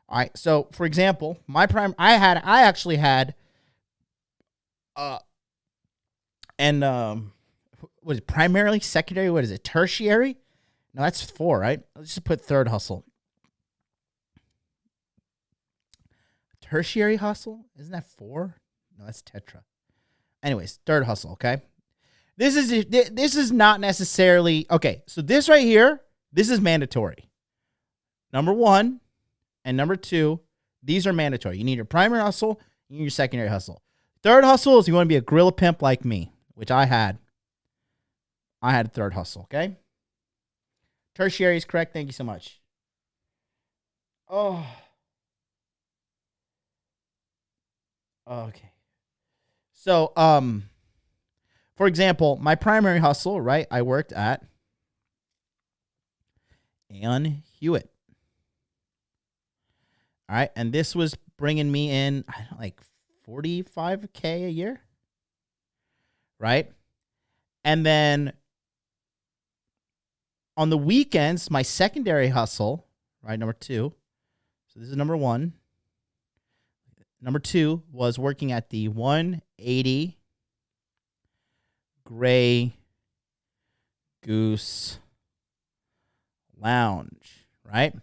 All right. So, for example, I actually had, what is it, primarily, secondary, what is it, tertiary? No, that's 4, right? Let's just put third hustle. Tertiary hustle? Isn't that 4? No, that's tetra. Anyways, third hustle, okay? This is not necessarily, okay, so this right here, this is mandatory. Number 1 and number 2, these are mandatory. You need your primary hustle, you need your secondary hustle. Third hustle is you want to be a gorilla pimp like me, which I had. I had a third hustle, okay? Tertiary is correct. Thank you so much. Oh. Okay. So, for example, my primary hustle, right? I worked at Aon Hewitt. All right, and this was bringing me in like $45K a year, right? And then on the weekends, my secondary hustle, right, number 2. So this is number 1. Number 2 was working at the 180 Grey Goose Lounge, right?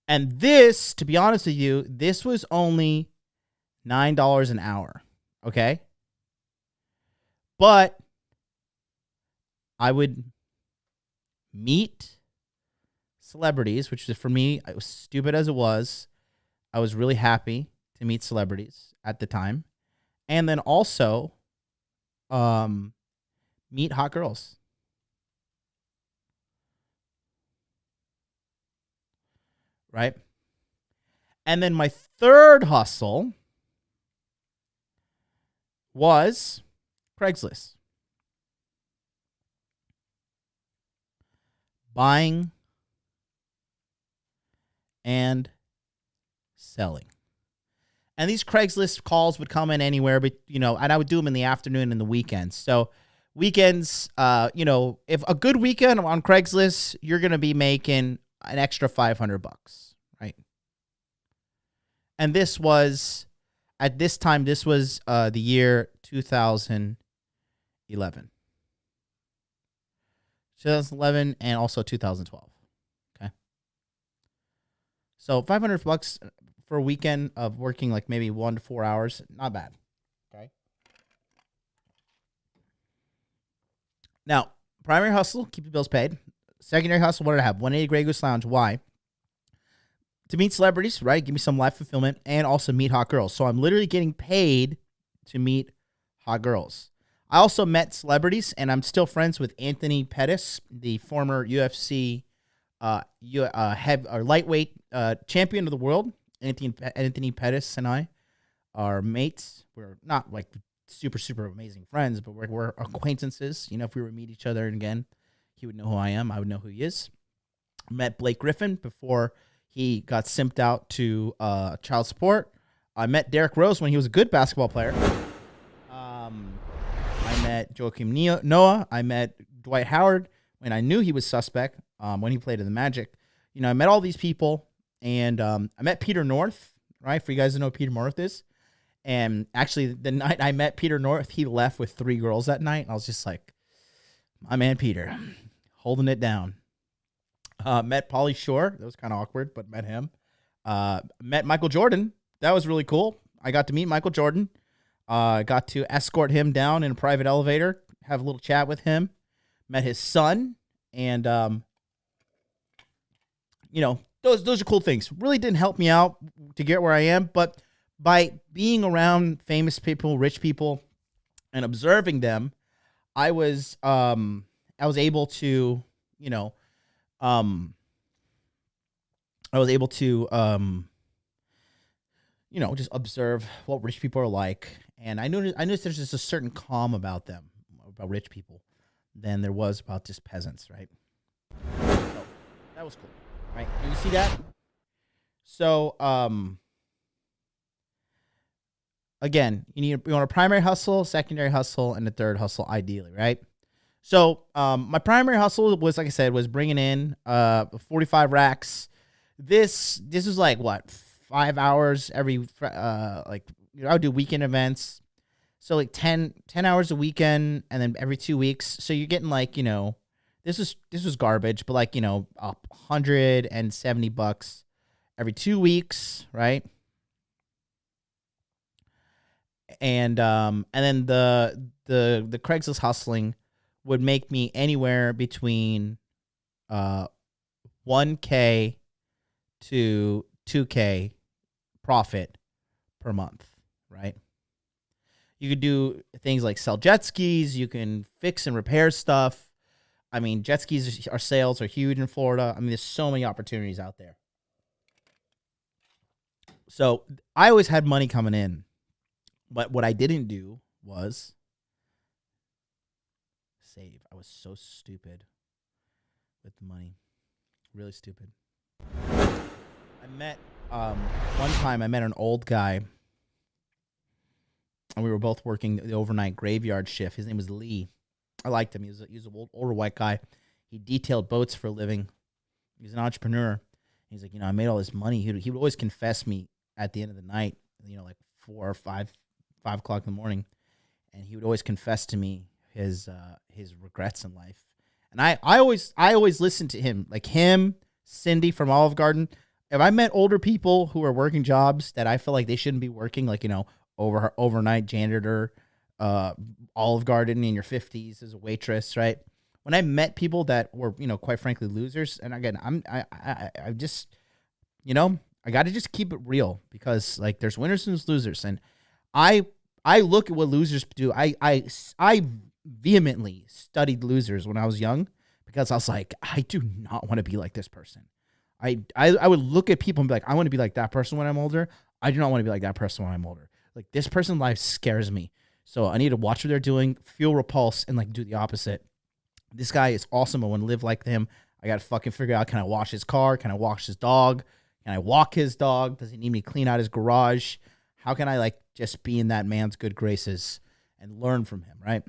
And this, to be honest with you, this was only $9 an hour, okay? But I would meet celebrities, which is, for me, I was stupid as it was. I was really happy to meet celebrities at the time. And then also meet hot girls. Right? And then my third hustle was Craigslist. Buying and selling. And these Craigslist calls would come in anywhere, but, and I would do them in the afternoon and the weekends. So weekends, if a good weekend on Craigslist, you're going to be making an extra $500, right? And this was, at this time, this was the year 2011. 2011 and also 2012. Okay. So $500 for a weekend of working like maybe 1 to 4 hours, not bad. Okay. Now, primary hustle, keep the bills paid. Secondary hustle, what did I have? 180 Grey Goose Lounge. Why? To meet celebrities, right? Give me some life fulfillment and also meet hot girls. So I'm literally getting paid to meet hot girls. I also met celebrities, and I'm still friends with Anthony Pettis, the former UFC lightweight champion of the world. Anthony Pettis and I are mates. We're not like super amazing friends, but we're acquaintances. You know, if we were to meet each other again, he would know who I am. I would know who he is. Met Blake Griffin before he got simped out to child support. I met Derrick Rose when he was a good basketball player. I met Joakim Noah. I met Dwight Howard when I knew he was suspect when he played in the Magic. You know, I met all these people, and I met Peter North, right? For you guys to know who Peter North is. And actually, the night I met Peter North, he left with 3 girls that night. I was just like, my man Peter, holding it down. Met Pauly Shore. That was kind of awkward, but met him. Met Michael Jordan. That was really cool. I got to meet Michael Jordan. Got to escort him down in a private elevator, have a little chat with him. Met his son, and you know, those are cool things. Really didn't help me out to get where I am, but by being around famous people, rich people, and observing them, I was able to, you know, you know, just observe what rich people are like. And I noticed there's just a certain calm about them, about rich people, than there was about just peasants, right? So that was cool, right? And you see that? So, again, you want a primary hustle, secondary hustle, and a third hustle, ideally, right? So, my primary hustle was, like I said, was bringing in 45 racks. This is like what, 5 hours every like, you know, I would do weekend events, so like 10 hours a weekend, and then every 2 weeks. So you're getting like, you know, this was garbage, but like, you know, $170 every 2 weeks, right? And then the Craigslist hustling would make me anywhere between $1K to $2K profit per month, right? You could do things like sell jet skis. You can fix and repair stuff. I mean, jet skis sales are huge in Florida. I mean, there's so many opportunities out there. So I always had money coming in, but what I didn't do was save. I was so stupid with the money, really stupid. I met one time I met an old guy, and we were both working the overnight graveyard shift. His name was Lee. I liked him. He was an older white guy. He detailed boats for a living. He was an entrepreneur. He's like, you know, I made all this money. He would always confess me at the end of the night, you know, like 4 or 5 o'clock in the morning, and he would always confess to me his regrets in life. And I always listened to him, like him, Cindy from Olive Garden. If I met older people who are working jobs that I feel like they shouldn't be working, like, you know, overnight janitor, Olive Garden in your 50s as a waitress, right? When I met people that were, you know, quite frankly losers, and again, I just, you know, I got to just keep it real, because like there's winners and there's losers, and I look at what losers do. I vehemently studied losers when I was young, because I was like, I do not want to be like this person. I would look at people and be like, I want to be like that person when I'm older. I do not want to be like that person when I'm older. Like, this person's life scares me. So I need to watch what they're doing, feel repulse, and like do the opposite. This guy is awesome. I want to live like him. I got to fucking figure out, can I wash his car? Can I wash his dog? Can I walk his dog? Does he need me to clean out his garage? How can I like just be in that man's good graces and learn from him, right?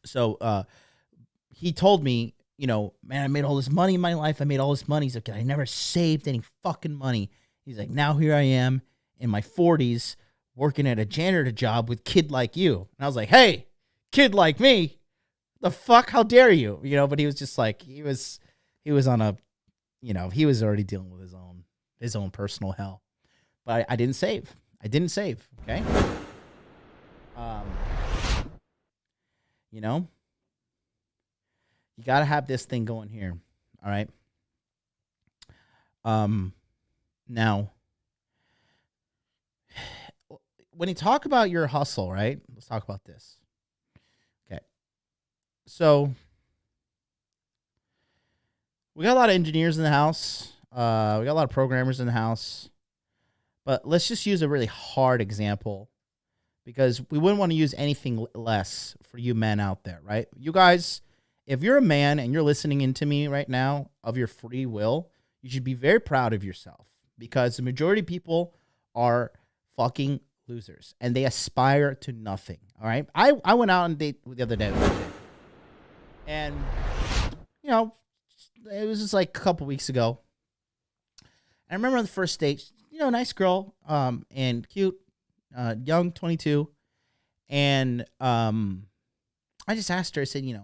So he told me, you know, man, I made all this money in my life. I made all this money. He's like, I never saved any fucking money. He's like, now here I am in my 40s working at a janitor job with kid like you. And I was like, hey, kid like me? The fuck? How dare you? You know, but he was just like, he was on a, you know, he was already dealing with his own personal hell. But I didn't save. Okay? You know, you got to have this thing going here. All right. Now, when you talk about your hustle, right? Let's talk about this. So we got a lot of engineers in the house. We got a lot of programmers in the house. But let's just use a really hard example because we wouldn't want to use anything less for you men out there, right? You guys, if you're a man and you're listening into me right now of your free will, you should be very proud of yourself because the majority of people are fucking losers and they aspire to nothing, all right? I went out on a date the other day and, you know, it was just like a couple weeks ago. I remember on the first date, you know, nice girl, and cute, young, 22. And I just asked her, I said, you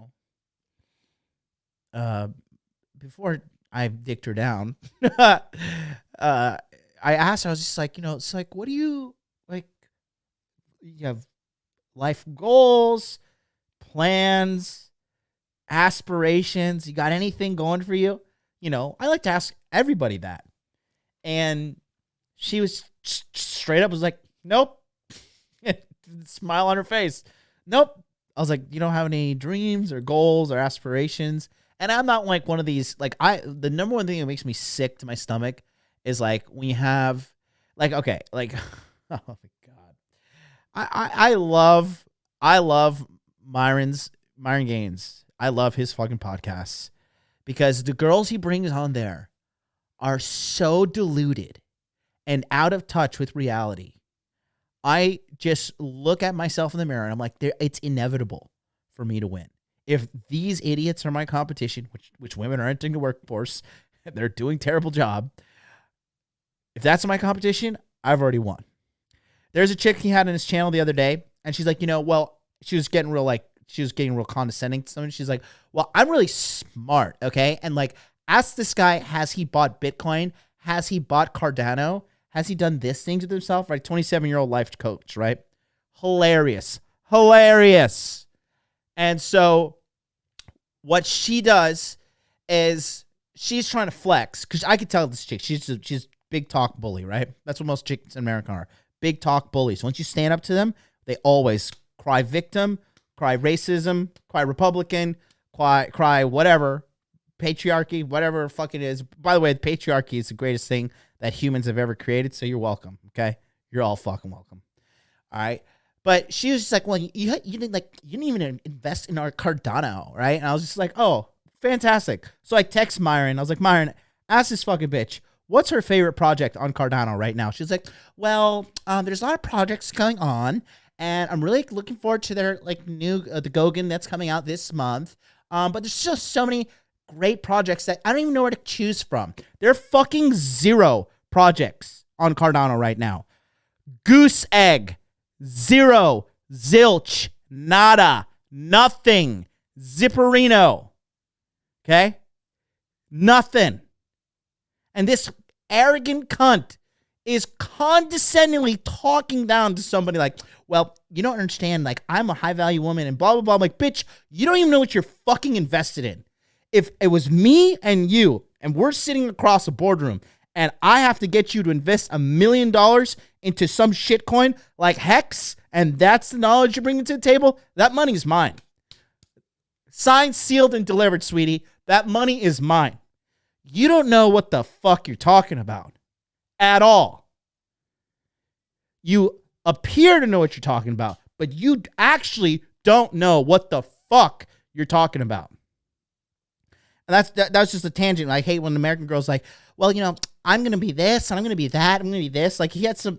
know, before I dicked her down, I asked her, I was just like, you know, it's like, what do you, like, you have life goals, plans, aspirations, you got anything going for you? You know, I like to ask everybody that. And she was straight up was like, nope. Smile on her face. Nope. I was like, you don't have any dreams or goals or aspirations? And I'm not like one of these, like the number one thing that makes me sick to my stomach is like when you have like, okay, like, oh my God. I love Myron Gaines. I love his fucking podcasts because the girls he brings on there are so deluded and out of touch with reality. I just look at myself in the mirror and I'm like, it's inevitable for me to win. If these idiots are my competition, which women are entering the workforce, they're doing a terrible job. If that's my competition, I've already won. There's a chick he had on his channel the other day, and she's like, you know, well, she was getting real condescending to someone. She's like, well, I'm really smart, okay? And like, ask this guy, has he bought Bitcoin? Has he bought Cardano? Has he done this thing to himself? Right, 27-year-old life coach, right? Hilarious. And so what she does is she's trying to flex because I could tell this chick, she's big talk bully, right? That's what most chicks in America are. Big talk bullies. Once you stand up to them, they always cry victim, cry racism, cry Republican, cry whatever, patriarchy, whatever fuck it is. By the way, the patriarchy is the greatest thing that humans have ever created, so you're welcome, okay? You're all fucking welcome. All right? But she was just like, well, you didn't even invest in our Cardano, right? And I was just like, oh, fantastic. So I text Myron. I was like, Myron, ask this fucking bitch, what's her favorite project on Cardano right now? She's like, well, there's a lot of projects going on, and I'm really looking forward to their like new the Goguen that's coming out this month. But there's just so many great projects that I don't even know where to choose from. There are fucking 0 projects on Cardano right now. Goose egg, 0, zilch, nada, nothing, zipperino. Okay? Nothing. And this arrogant cunt is condescendingly talking down to somebody like, well, you don't understand, like, I'm a high-value woman and blah, blah, blah. I'm like, bitch, you don't even know what you're fucking invested in. If it was me and you, and we're sitting across a boardroom, and I have to get you to invest $1 million into some shitcoin like Hex, and that's the knowledge you're bringing to the table, that money's mine. Signed, sealed, and delivered, sweetie. That money is mine. You don't know what the fuck you're talking about at all. You appear to know what you're talking about, but you actually don't know what the fuck you're talking about. And that's just a tangent. I hate when American girls like, well, you know, I'm gonna be this and I'm gonna be that. I'm gonna be this. Like he had some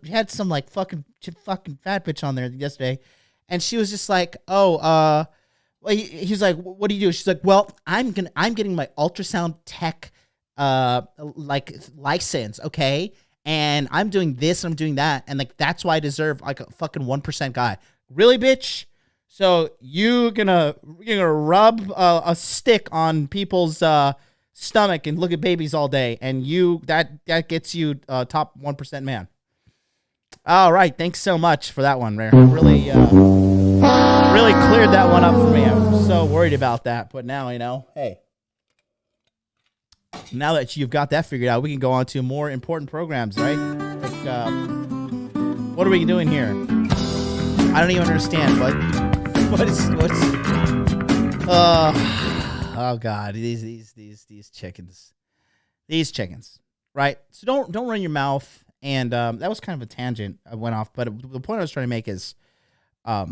like fucking fat bitch on there yesterday, and she was just like, oh, well, he's like, what do you do? She's like, well, I'm getting my ultrasound tech like license, okay, and I'm doing this and I'm doing that, and like that's why I deserve like a fucking 1% guy. Really, bitch? So you're gonna rub a stick on people's stomach and look at babies all day, and that gets you top 1% man. All right, thanks so much for that one, Rare. Really cleared that one up for me. I was so worried about that, but now you know. Hey, now that you've got that figured out, we can go on to more important programs, right? Like, what are we doing here? I don't even understand. What's Oh God, these chickens, right? So don't run your mouth. And that was kind of a tangent. I went off, but the point I was trying to make is, fuck,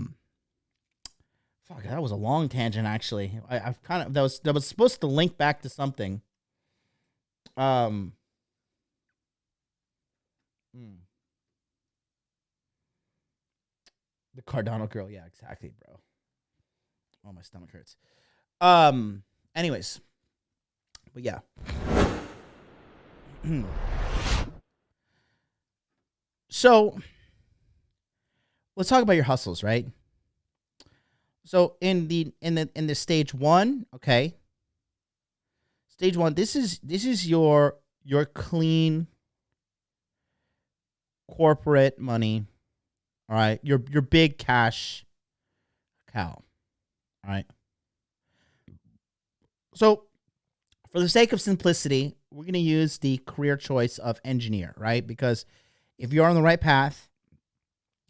that was a long tangent actually. I've kind of that was supposed to link back to something. The Cardano girl, yeah, exactly, bro. Oh, my stomach hurts. Anyways, but yeah. So let's talk about your hustles, right? So in the stage one, okay. Stage one, this is your clean corporate money. All right. Your big cash cow. All right. So for the sake of simplicity, we're going to use the career choice of engineer, right? Because if you're on the right path,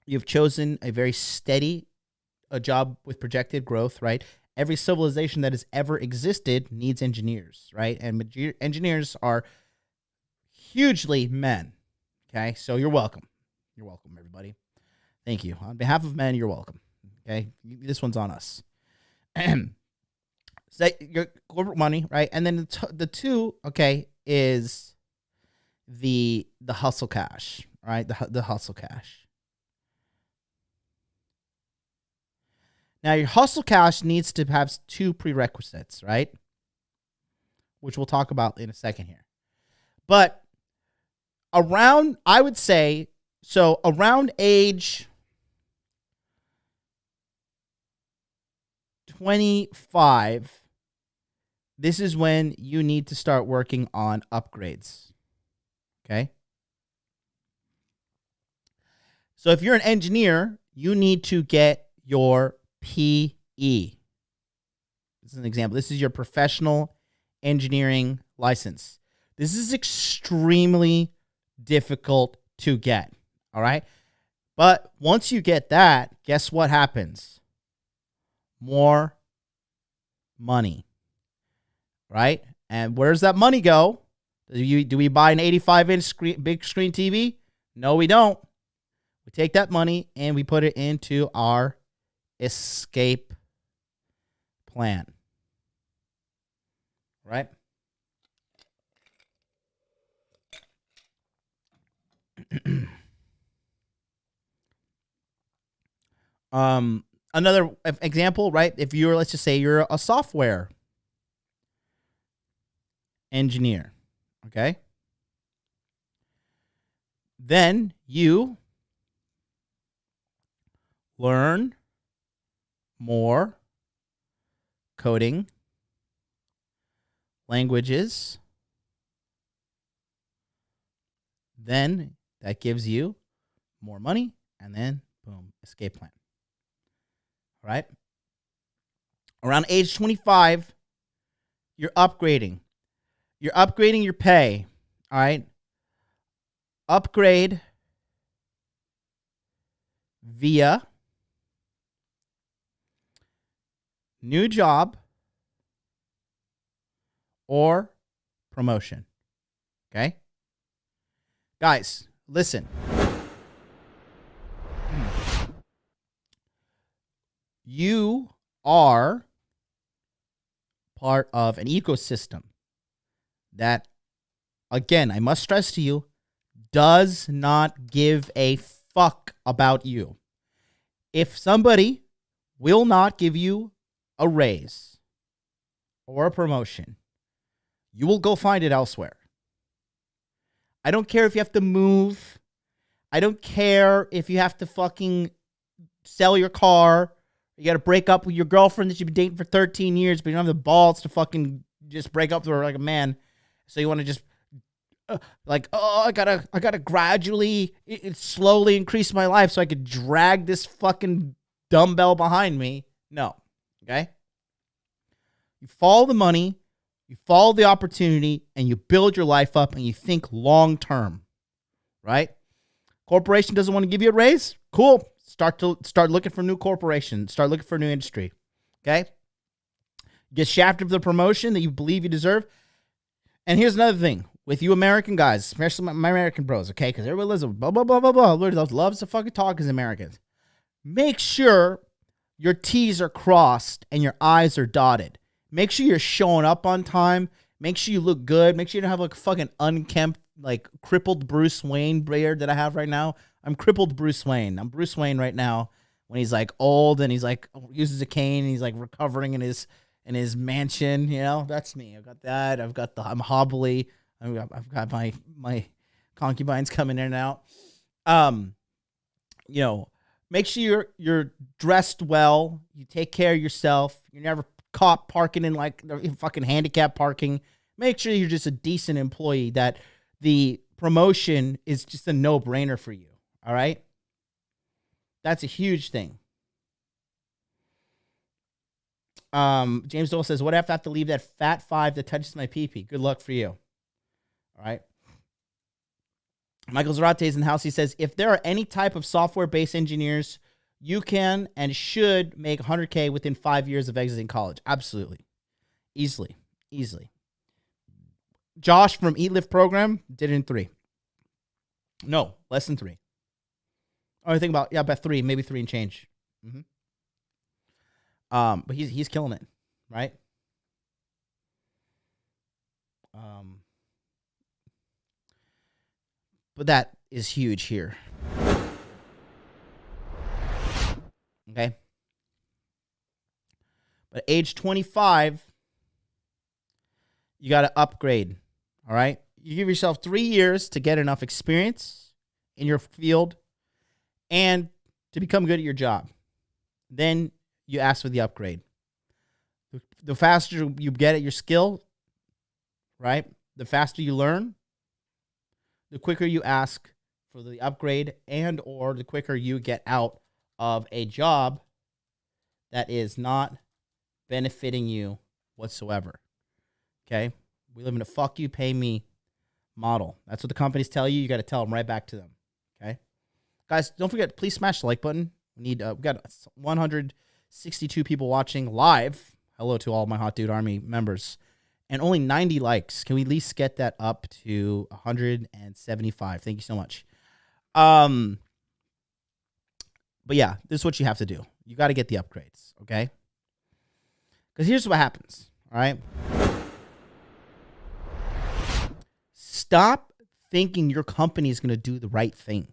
you've chosen a very steady job with projected growth, right? Every civilization that has ever existed needs engineers, right? And engineers are hugely men, okay? So you're welcome. You're welcome, everybody. Thank you. On behalf of men, you're welcome, okay? This one's on us. So your corporate money, right? And then the two, okay, is the hustle cash, right? The hustle cash. Now, your hustle cash needs to have two prerequisites, right? Which we'll talk about in a second here. But around, I would say, so around age 25, this is when you need to start working on upgrades. Okay? So if you're an engineer, you need to get your PE. This is an example. This is your professional engineering license. This is extremely difficult to get. All right? But once you get that, guess what happens? More money. Right? And where does that money go? Do we buy an 85-inch big screen TV? No, we don't. We take that money and we put it into our escape plan. Right? Another example, right? If you're, let's just say you're a software engineer, okay? Then you learn more coding languages. Then that gives you more money, and then boom, escape plan. All right? Around age 25, you're upgrading. You're upgrading your pay. All right? Upgrade via new job or promotion. Okay? Guys, listen. You are part of an ecosystem that, again, I must stress to you, does not give a fuck about you. If somebody will not give you a raise or a promotion, you will go find it elsewhere. I don't care if you have to move. I don't care if you have to fucking sell your car. You got to break up with your girlfriend that you've been dating for 13 years, but you don't have the balls to fucking just break up with her like a man. So you want to just I gotta gradually, slowly increase my life so I could drag this fucking dumbbell behind me. No. Okay? You follow the money, you follow the opportunity, and you build your life up and you think long term. Right? Corporation doesn't want to give you a raise? Cool. Start looking for new corporation. Start looking for a new industry. Okay? Get shafted for the promotion that you believe you deserve. And here's another thing with you American guys, especially my American bros, okay? Because everybody lives blah, blah, blah, blah, blah. Everybody loves to fucking talk as Americans. Make sure your T's are crossed and your I's are dotted. Make sure you're showing up on time. Make sure you look good. Make sure you don't have like fucking unkempt, like crippled Bruce Wayne beard that I have right now. I'm crippled Bruce Wayne. I'm Bruce Wayne right now when he's like old and he's like uses a cane and he's like recovering in his mansion. You know, that's me. I've got that. I'm hobbly. I've got my concubines coming in and out. You know, make sure you're dressed well. You take care of yourself. You're never caught parking in like fucking handicap parking. Make sure you're just a decent employee, that the promotion is just a no-brainer for you. All right? That's a huge thing. James Dole says, what if I have to leave that fat 5 that touches my pee-pee? Good luck for you. All right? Michael Zarate is in the house. He says, if there are any type of software-based engineers, you can and should make 100K within 5 years of exiting college. Absolutely. Easily. Josh from Eat Lift program did it in 3. No, less than 3. I think about 3, maybe 3 and change. Mm-hmm. But he's killing it, right? But that is huge here. Okay. But age 25, you got to upgrade. All right. You give yourself 3 years to get enough experience in your field and to become good at your job. Then you ask for the upgrade. The faster you get at your skill, right? The faster you learn, the quicker you ask for the upgrade, and or the quicker you get out of a job that is not benefiting you whatsoever. Okay? We live in a fuck you, pay me model. That's what the companies tell you. You got to tell them right back to them. Okay? Guys, don't forget, please smash the like button. We got 162 people watching live. Hello to all my Hot Dude Army members. And only 90 likes. Can we at least get that up to 175? Thank you so much. But yeah, this is what you have to do. You got to get the upgrades, okay? Because here's what happens, all right? Stop thinking your company is going to do the right thing.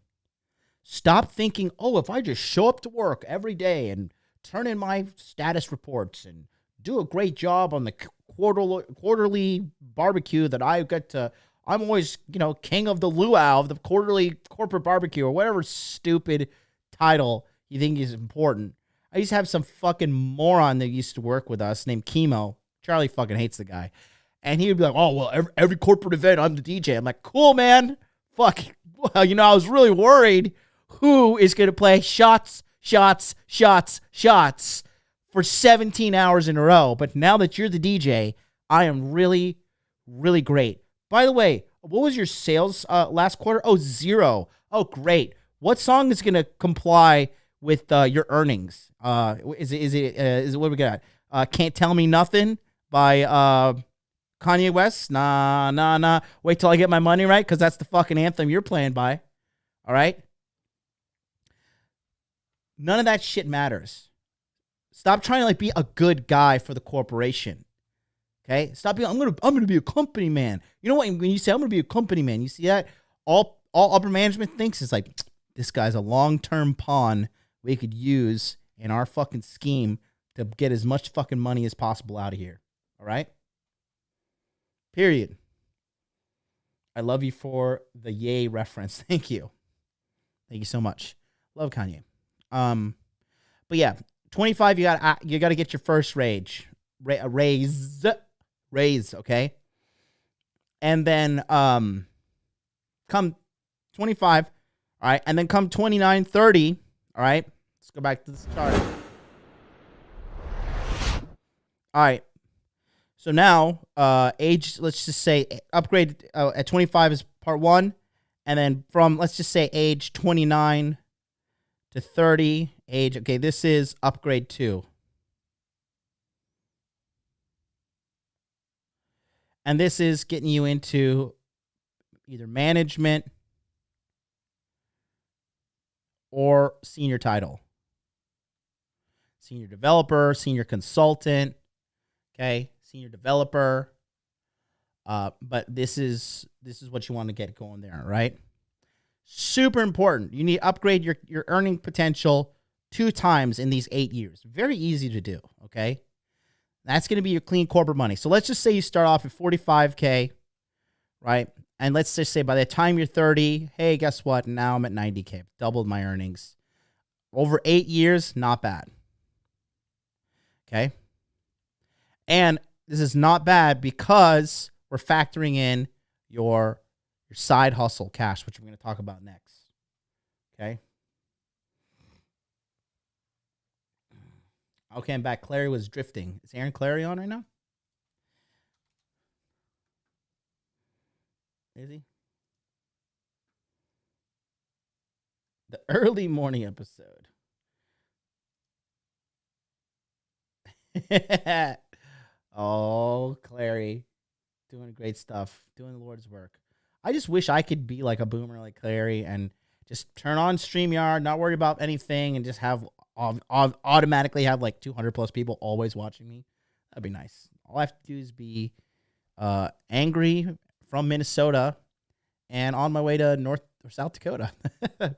Stop thinking, oh, if I just show up to work every day and turn in my status reports and do a great job on the quarterly barbecue that I get to, I'm always, king of the luau of the quarterly corporate barbecue or whatever stupid title you think is important. I used to have some fucking moron that used to work with us named Chemo. Charlie fucking hates the guy. And he would be like, oh, well, every corporate event, I'm the DJ. I'm like, cool, man. Fuck. Well, I was really worried who is going to play shots for 17 hours in a row. But now that you're the DJ, I am really, really great. By the way, what was your sales last quarter? Oh, 0. Oh, great. What song is going to comply with your earnings? Is it what we got? Can't Tell Me Nothing by Kanye West? Nah. Wait till I get my money right, because that's the fucking anthem you're playing by. All right? None of that shit matters. Stop trying to be a good guy for the corporation. Okay? Stop being, I'm gonna be a company man. You know what? When you say I'm gonna be a company man, you see that? All upper management thinks is like, this guy's a long-term pawn we could use in our fucking scheme to get as much fucking money as possible out of here. All right? Period. I love you for the yay reference. Thank you. Thank you so much. Love Kanye. But yeah, 25, you got to get your first raise, okay? And then come 25, all right? And then come 29, 30, all right? Let's go back to this chart. All right. So now, age, let's just say upgrade at 25 is part 1. And then from, let's just say age 29 to 30, age, okay, this is upgrade 2. And this is getting you into either management or senior title. Senior developer, senior consultant, okay, senior developer. But this is what you want to get going there, right? Super important. You need to upgrade your earning potential 2 times in these 8 years. Very easy to do, okay? That's going to be your clean corporate money. So let's just say you start off at $45K, right? And let's just say by the time you're 30, hey, guess what? Now I'm at $90K. Doubled my earnings. Over 8 years, not bad. Okay? And this is not bad because we're factoring in your side hustle cash, which we're going to talk about next. Okay? Okay, I'm back. Clary was drifting. Is Aaron Clary on right now? Is he? The early morning episode. Oh, Clary. Doing great stuff. Doing the Lord's work. I just wish I could be like a boomer like Clary and just turn on StreamYard, not worry about anything, and just have automatically have like 200 plus people always watching me. That'd be nice. All I have to do is be angry from Minnesota and on my way to North or South Dakota. I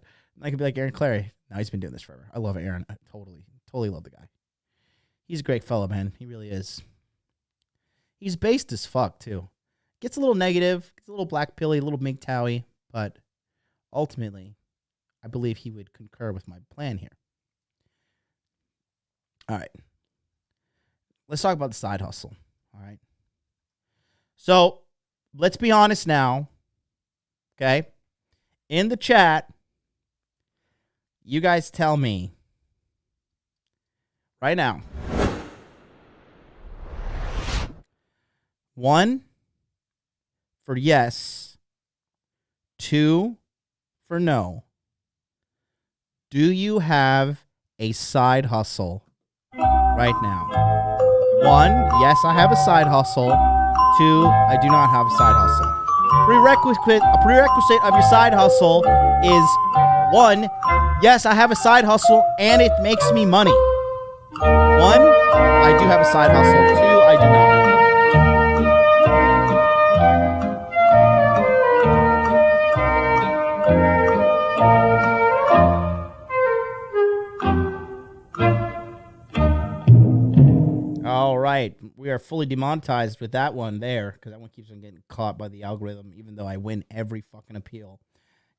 could be like Aaron Clary. Now he's been doing this forever. I love Aaron. I totally love the guy. He's a great fellow, man. He really is. He's based as fuck too. Gets a little negative, gets a little black pilly, a little MGTOWy, but ultimately, I believe he would concur with my plan here. All right. Let's talk about the side hustle. All right. So let's be honest now. Okay. In the chat, you guys tell me right now. 1 for yes. 2 for no. Do you have a side hustle right now? 1, yes, I have a side hustle. 2, I do not have a side hustle. A prerequisite of your side hustle is 1, yes, I have a side hustle and it makes me money. 1, I do have a side hustle. 2, I do not. All right, we are fully demonetized with that one there because that one keeps on getting caught by the algorithm, even though I win every fucking appeal.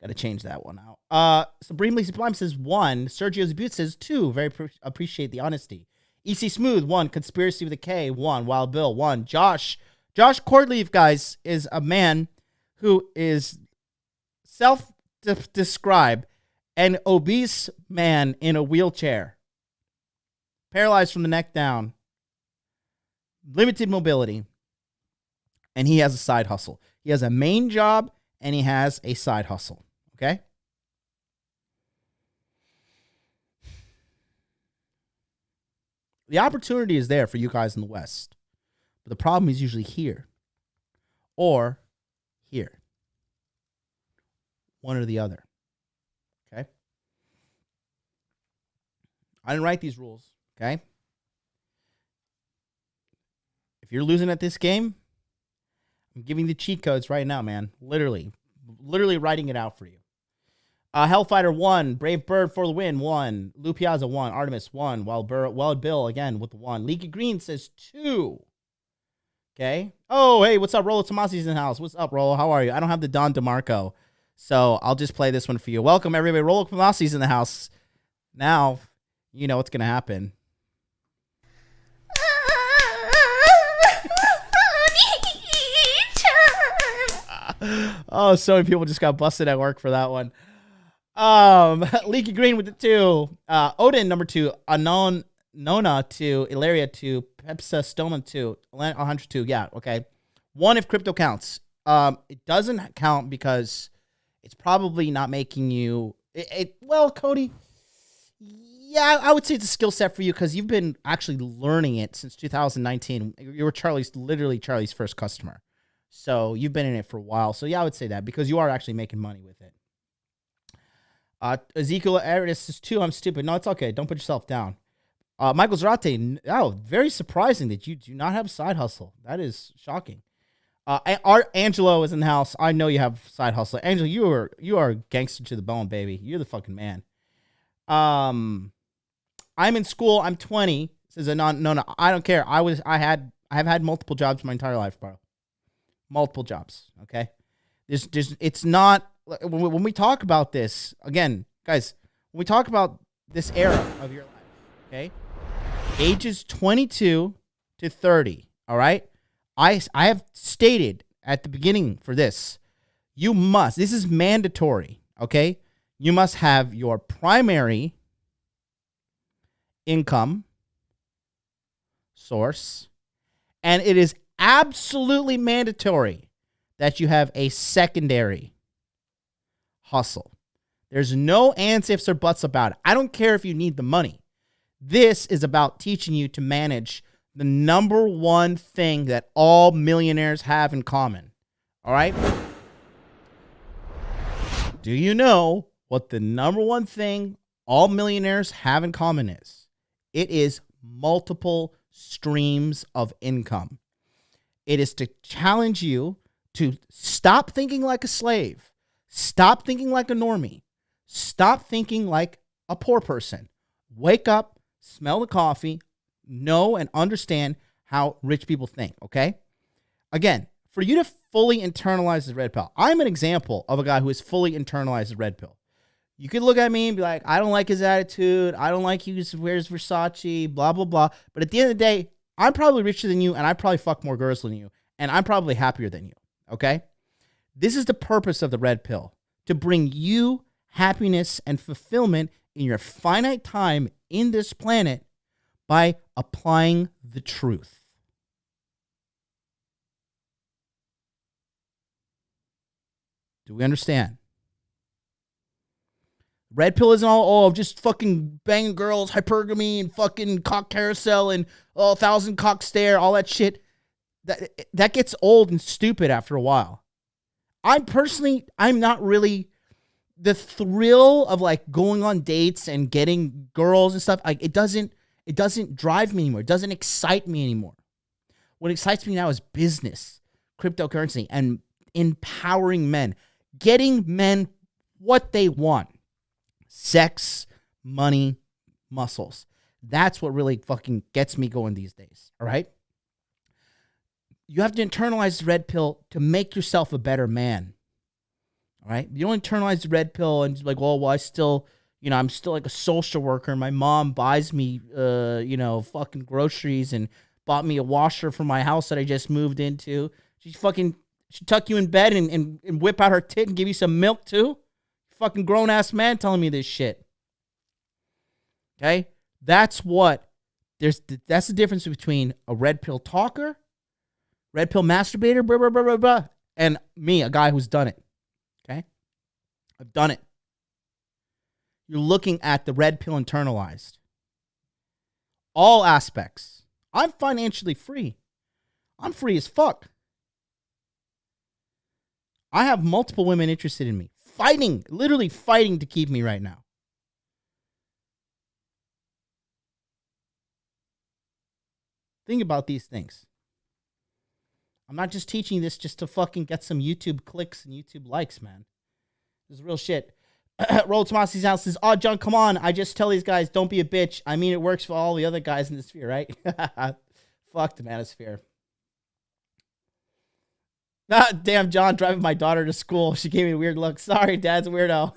Got to change that one out. Supremely Sublime says 1. Sergio Zabut says 2. Very appreciate the honesty. EC Smooth 1. Conspiracy with a K 1. Wild Bill 1. Josh Cordleaf, guys, is a man who is self-described an obese man in a wheelchair, paralyzed from the neck down. Limited mobility, and he has a side hustle. He has a main job, and he has a side hustle, okay? The opportunity is there for you guys in the West, but the problem is usually here or here. One or the other, okay? I didn't write these rules, okay? If you're losing at this game, I'm giving the cheat codes right now, man. Literally writing it out for you. Hellfighter 1, Brave Bird for the win 1, Lou Piazza 1, Artemis 1, Wild Bill again with the 1. Leaky Green says 2. Okay. Oh, hey, what's up, Rolo Tomasi's in the house. What's up, Rolo? How are you? I don't have the Don DeMarco, so I'll just play this one for you. Welcome, everybody. Rolo Tomasi's in the house. Now, you know what's going to happen. Oh, so many people just got busted at work for that one. Leaky Green with the 2. Odin, number 2. Anon Nona 2. Ilaria 2. Pepsa Stoma 2. 102. Yeah, okay. 1 if crypto counts. It doesn't count because it's probably not making you... Well, Cody, yeah, I would say it's a skill set for you because you've been actually learning it since 2019. You were literally Charlie's first customer. So you've been in it for a while. So yeah, I would say that because you are actually making money with it. Ezekiel Aridis is 2. I'm stupid. No, it's okay. Don't put yourself down. Michael Zarate, very surprising that you do not have a side hustle. That is shocking. Art Angelo is in the house. I know you have a side hustle. Angelo, you are gangster to the bone, baby. You're the fucking man. I'm in school. I'm 20. Says no. I don't care. I have had multiple jobs my entire life, bro. Multiple jobs. Okay. It's not when we talk about this again, guys. When we talk about this era of your life, okay, ages 22 to 30. All right. I have stated at the beginning for this, this is mandatory, okay? You must have your primary income source, and it is absolutely mandatory that you have a secondary hustle. There's no ands, ifs, or buts about it. I don't care if you need the money. This is about teaching you to manage the number one thing that all millionaires have in common. All right? Do you know what the number one thing all millionaires have in common is? It is multiple streams of income. It is to challenge you to stop thinking like a slave. Stop thinking like a normie. Stop thinking like a poor person. Wake up, smell the coffee, know and understand how rich people think, okay? Again, for you to fully internalize the red pill, I'm an example of a guy who has fully internalized the red pill. You could look at me and be like, I don't like his attitude. I don't like he wears Versace, blah, blah, blah. But at the end of the day, I'm probably richer than you, and I probably fuck more girls than you, and I'm probably happier than you, okay? This is the purpose of the red pill, to bring you happiness and fulfillment in your finite time in this planet by applying the truth. Do we understand? Red pill isn't all, just fucking banging girls, hypergamy, and fucking cock carousel, and 1,000 cock stare, all that shit. That gets old and stupid after a while. I'm not really the thrill of like going on dates and getting girls and stuff. Like it doesn't drive me anymore. It doesn't excite me anymore. What excites me now is business, cryptocurrency, and empowering men. Getting men what they want. Sex, money, muscles. That's what really fucking gets me going these days, all right? You have to internalize the red pill to make yourself a better man, all right? You don't internalize the red pill and like, well, I still... I'm still like a social worker. My mom buys me, fucking groceries and bought me a washer for my house that I just moved into. She tuck you in bed and whip out her tit and give you some milk too. Fucking grown ass man telling me this shit. Okay, that's the difference between a red pill talker, red pill masturbator, blah, blah, blah, blah, blah, and me, a guy who's done it. Okay, I've done it. You're looking at the red pill internalized. All aspects. I'm financially free. I'm free as fuck. I have multiple women interested in me. Literally fighting to keep me right now. Think about these things. I'm not just teaching this just to fucking get some YouTube clicks and YouTube likes, man. This is real shit. Roll Tomasi's house says, oh, John, come on. I just tell these guys, don't be a bitch. I mean, it works for all the other guys in the sphere, right? Fuck the manosphere. Ah, damn, John, driving my daughter to school. She gave me a weird look. Sorry, Dad's a weirdo.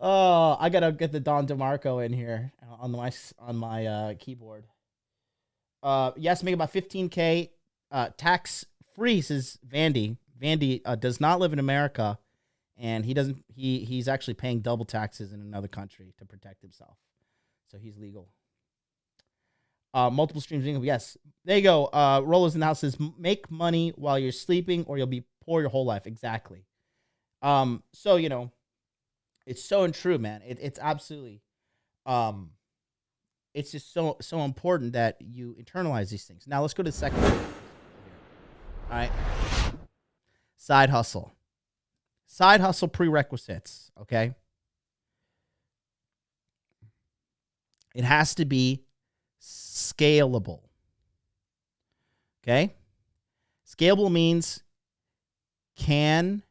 Oh, I gotta get the Don DeMarco in here on my keyboard. Yes, make about 15K. Tax free, says Vandy. Vandy does not live in America, and he's actually paying double taxes in another country to protect himself. So he's legal. Multiple streams of income. Yes. There you go. Rollers in the house says, make money while you're sleeping or you'll be poor your whole life. Exactly. So, it's so untrue, man. It's absolutely, it's just so important that you internalize these things. Now let's go to the second one. All right. Side hustle. Side hustle prerequisites, okay? It has to be scalable. Okay? Scalable means, can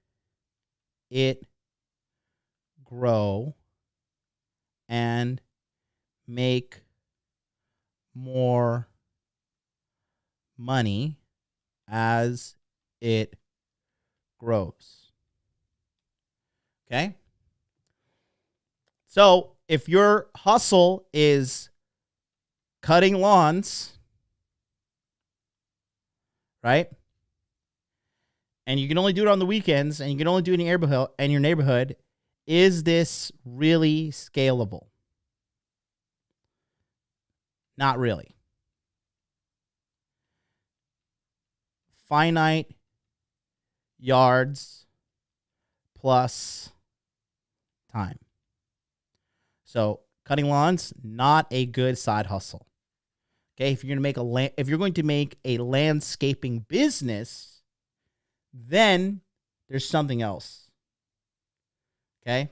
it grow and make more money as it grows? Okay? So, if your hustle is cutting lawns, right? And you can only do it on the weekends, and you can only do it in your neighborhood, is this really scalable? Not really. Finite yards plus time. So, cutting lawns, not a good side hustle. Okay, if you're going to make a landscaping business, then there's something else. Okay?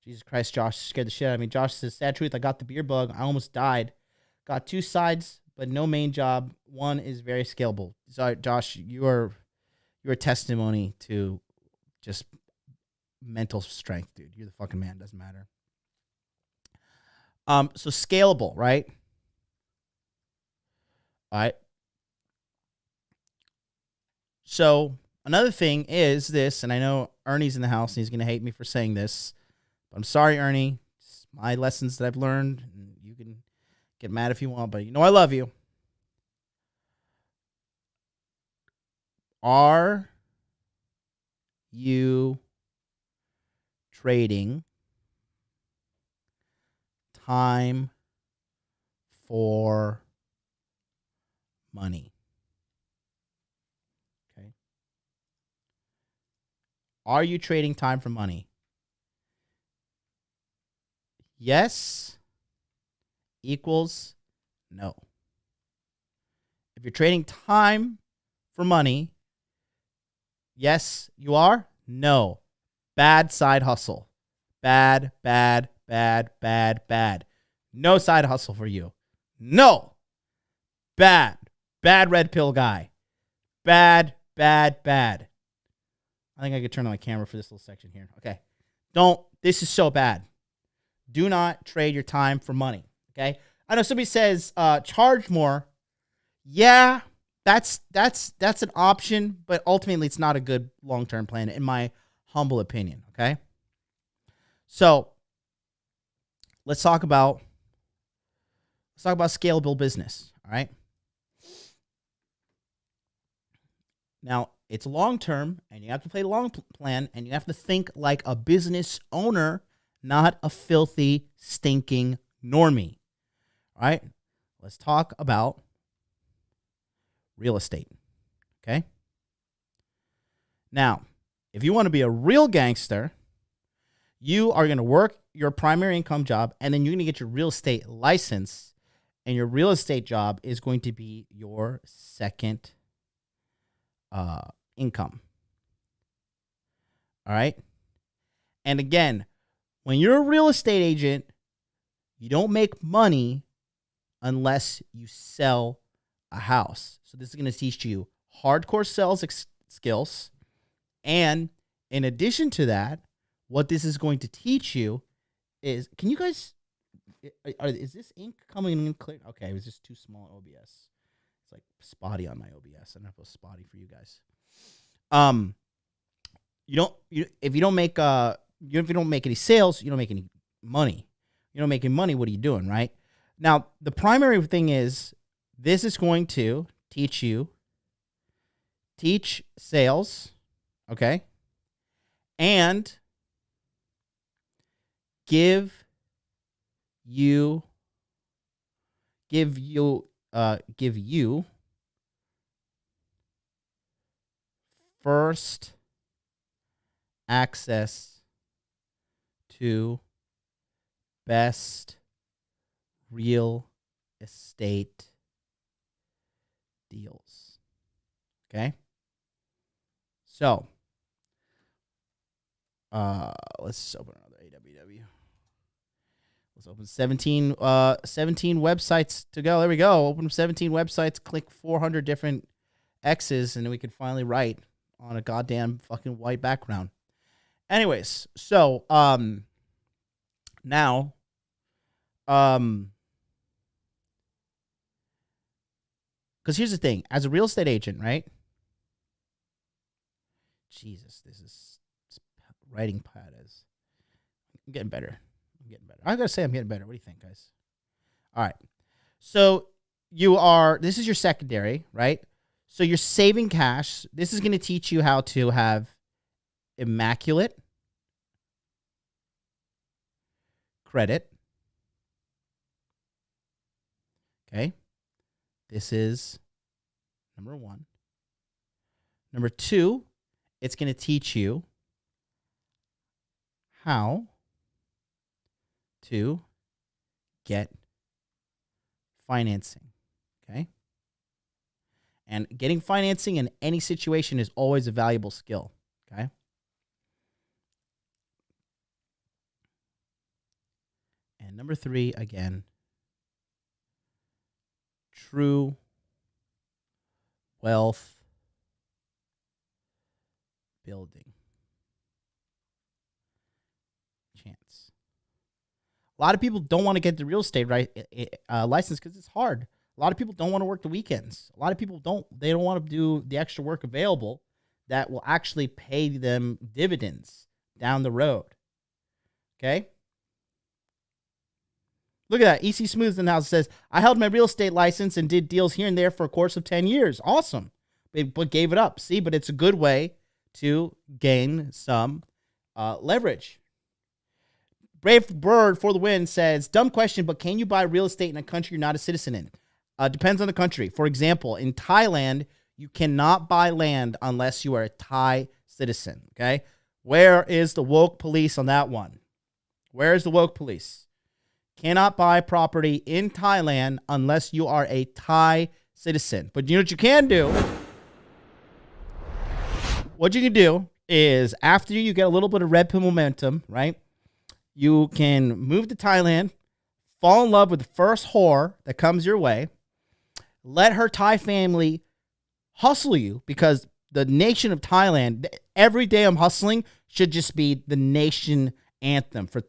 Jesus Christ, Josh scared the shit out of me. Josh says, sad truth, I got the beer bug. I almost died. Got 2 sides, but no main job. One is very scalable. Sorry, Josh, you're testimony to just mental strength, dude. You're the fucking man. Doesn't matter. So scalable, right? All right. So another thing is this, and I know Ernie's in the house and he's going to hate me for saying this, but I'm sorry, Ernie. It's my lessons that I've learned. And you can get mad if you want, but you know I love you. Are you trading time for money? Okay. Are you trading time for money? Yes equals no. If you're trading time for money, yes, you are. No. Bad side hustle. Bad. No side hustle for you. No. Bad. Bad red pill guy. Bad. I think I could turn on my camera for this little section here. Okay. This is so bad. Do not trade your time for money. Okay. I know somebody says charge more. Yeah, that's an option, but ultimately it's not a good long-term plan in my humble opinion. Okay. So let's talk about scalable business. All right. Now, it's long-term, and you have to play the long plan, and you have to think like a business owner, not a filthy, stinking normie. All right? Let's talk about real estate. Okay? Now, if you want to be a real gangster, you are going to work your primary income job, and then you're going to get your real estate license, and your real estate job is going to be your second income. All right? And again, when you're a real estate agent, you don't make money unless you sell a house. So this is going to teach you hardcore sales skills. And in addition to that, what this is going to teach you is, can you guys, is this ink coming in clear? Okay, it was just too small in OBS. It's like spotty on my OBS. I don't know if it was spotty for you guys. If you don't make any sales, you don't make any money. You don't make any money, what are you doing, right? Now, the primary thing is, this is going to teach sales, okay? And give you first access to best real estate deals. Okay? So, let's just open another AWW. Let's open 17 websites to go. There we go. Open 17 websites, click 400 different X's, and then we can finally write on a goddamn fucking white background. Anyways, so now because here's the thing, as a real estate agent, right? Jesus, this writing pad is. I'm getting better. I gotta say, I'm getting better. What do you think, guys? All right. So this is your secondary, right? So you're saving cash. This is going to teach you how to have immaculate credit. Okay. This is number 1. Number 2, it's going to teach you how to get financing. Okay. And getting financing in any situation is always a valuable skill. Okay. And number 3, again, true wealth building chance. A lot of people don't want to get the real estate license because it's hard. A lot of people don't want to work the weekends. A lot of people don't want to do the extra work available that will actually pay them dividends down the road. Okay? Look at that. EC Smooth in the house says, I held my real estate license and did deals here and there for a course of 10 years. Awesome. But gave it up. See, but it's a good way to gain some leverage. Brave Bird for the win says, dumb question, but can you buy real estate in a country you're not a citizen in? Depends on the country. For example, in Thailand, you cannot buy land unless you are a Thai citizen. Okay? Where is the woke police on that one? Where is the woke police? Cannot buy property in Thailand unless you are a Thai citizen. But you know what you can do? What you can do is after you get a little bit of red pill momentum, right? You can move to Thailand, fall in love with the first whore that comes your way, let her Thai family hustle you, because the nation of Thailand, every day I'm hustling should just be the nation anthem for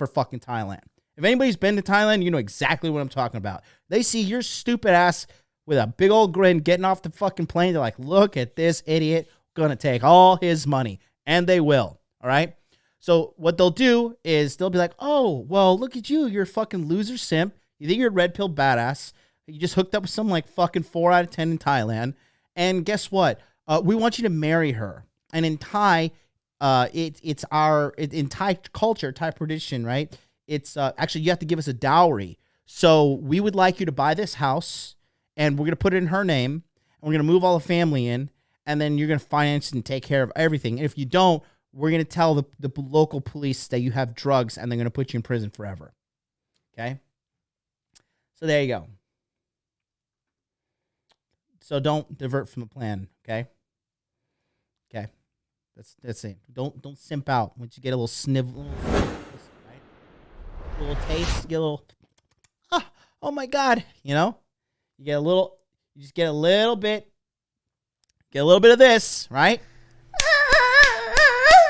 fucking Thailand. If anybody's been to Thailand, you know exactly what I'm talking about. They see your stupid ass with a big old grin getting off the fucking plane. They're like, look at this idiot, gonna take all his money. And they will, all right? So what they'll do is they'll be like, oh, well, look at you. You're a fucking loser simp. You think you're a red pill badass. You just hooked up with some like fucking 4 out of 10 in Thailand. And guess what? We want you to marry her. And in Thai, in Thai culture, Thai tradition, right? It's actually, you have to give us a dowry. So we would like you to buy this house, and we're going to put it in her name, and we're going to move all the family in, and then you're going to finance and take care of everything. And if you don't, we're going to tell the local police that you have drugs, and they're going to put you in prison forever. Okay? So there you go. So don't divert from the plan, okay? Okay. That's it. Don't simp out. Once you get a little snivel, right? A little taste, get a little, oh my God, you know? You just get a little bit of this, right?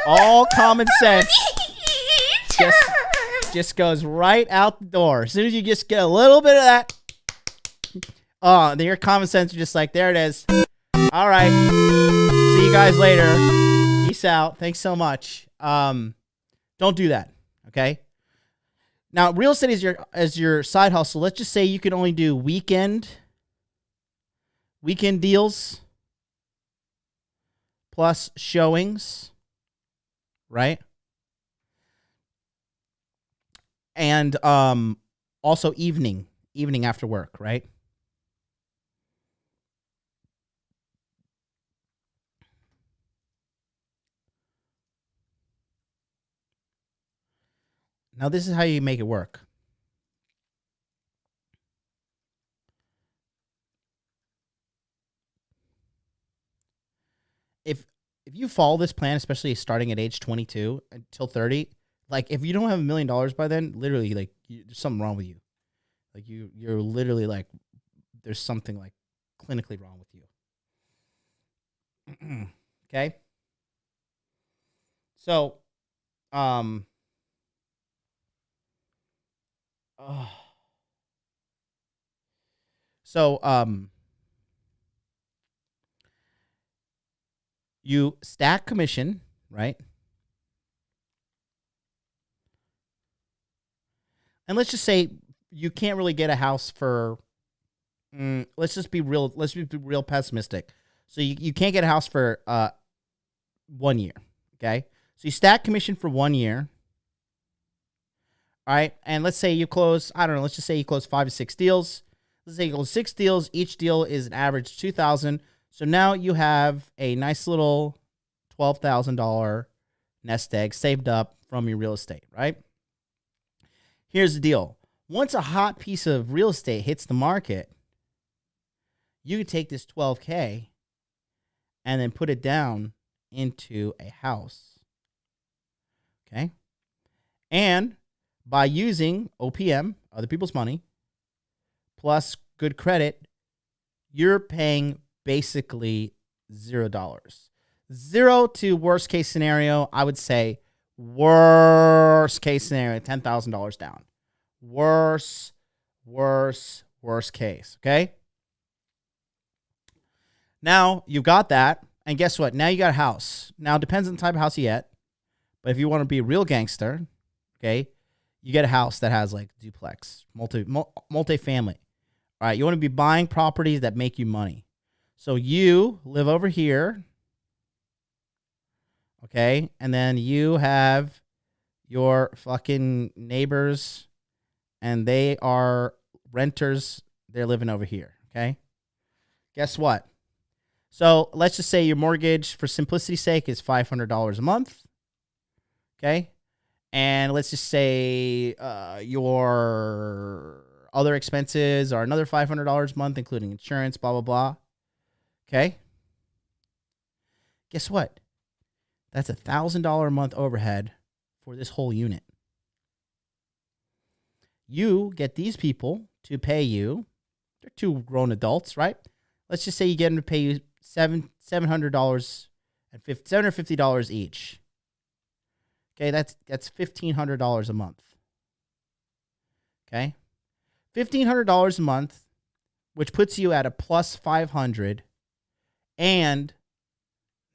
All common sense just goes right out the door. As soon as you just get a little bit of that, then your common sense is just like, there it is. All right. See you guys later. Peace out. Thanks so much. Don't do that. Okay. Now, real estate is your side hustle. Let's just say you can only do weekend deals plus showings, right? And also evening after work, right? Now, this is how you make it work. If you follow this plan, especially starting at age 22 until 30, like if you don't have $1 million by then, literally, like there's something wrong with you. Like you're literally like there's something like clinically wrong with you. Okay. So, you stack commission, right? And let's just say you can't really get a house for, let's just be real pessimistic. So you can't get a house for 1 year, okay? So you stack commission for 1 year, all right? And let's say you close, I don't know, let's just say you close 5 to 6 deals. Let's say you close 6 deals. Each deal is an average $2,000. So now you have a nice little $12,000 nest egg saved up from your real estate, right? Here's the deal. Once a hot piece of real estate hits the market, you can take this $12K and then put it down into a house, okay? And by using OPM, other people's money, plus good credit, you're paying basically $0. 0 to worst case scenario, I would say worst case scenario, $10,000 down. Worst case, okay? Now, you got that, and guess what? Now you got a house. Now, it depends on the type of house you get, but if you want to be a real gangster, okay, you get a house that has like duplex, multi-family. All right, you want to be buying properties that make you money. So you live over here, okay, and then you have your fucking neighbors, and they are renters. They're living over here, okay? Guess what? So let's just say your mortgage, for simplicity's sake, is $500 a month, okay? And let's just say your other expenses are another $500 a month, including insurance, blah, blah, blah. Okay? Guess what? That's $1,000 a month overhead for this whole unit. You get these people to pay you. They're two grown adults, right? Let's just say you get them to pay you $750 each. Okay, that's $1,500 a month. Okay? $1,500 a month, which puts you at a plus 500 and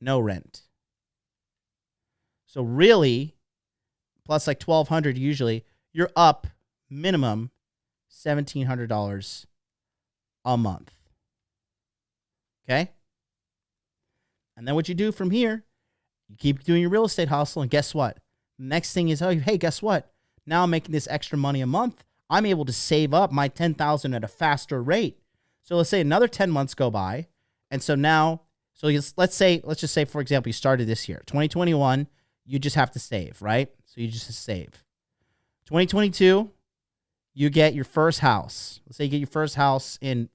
no rent. So really, plus like $1,200 usually, you're up minimum $1,700 a month. Okay? And then what you do from here, you keep doing your real estate hustle, and guess what? Next thing is, oh, hey, guess what? Now I'm making this extra money a month. I'm able to save up my $10,000 at a faster rate. So let's say another 10 months go by. And so now, let's just say, for example, you started this year, 2021, you just have to save, right? So you just save. 2022, you get your first house. Let's say you get your first house in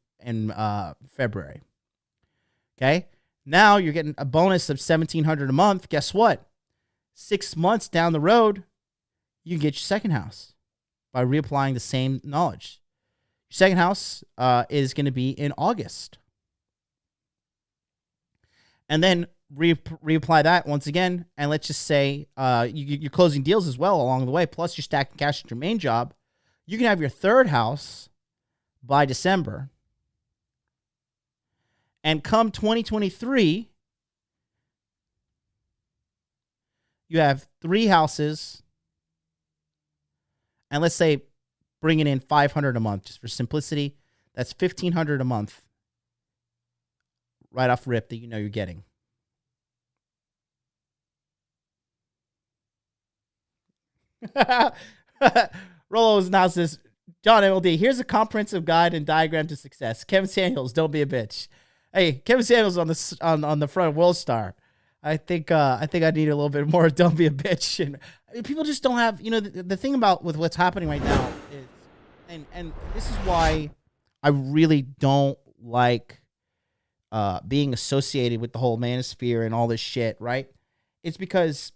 February. Okay? Now you're getting a bonus of $1,700 a month. Guess what? 6 months down the road, you can get your second house by reapplying the same knowledge. Your second house is going to be in August. And then reapply that once again. And let's just say you're closing deals as well along the way. Plus you're stacking cash at your main job. You can have your third house by December. And come 2023, you have 3 houses. And let's say bringing in $500 a month, just for simplicity. That's $1,500 a month right off rip that you know you're getting. Rolo's announces, John MLD, here's a comprehensive guide and diagram to success. Kevin Samuels, don't be a bitch. Hey, Kevin Samuels on the front, World Star. I think I need a little bit more. Don't be a bitch. And I mean, people just don't have. The thing about with what's happening right now is, and this is why I really don't like being associated with the whole manosphere and all this shit. Right? It's because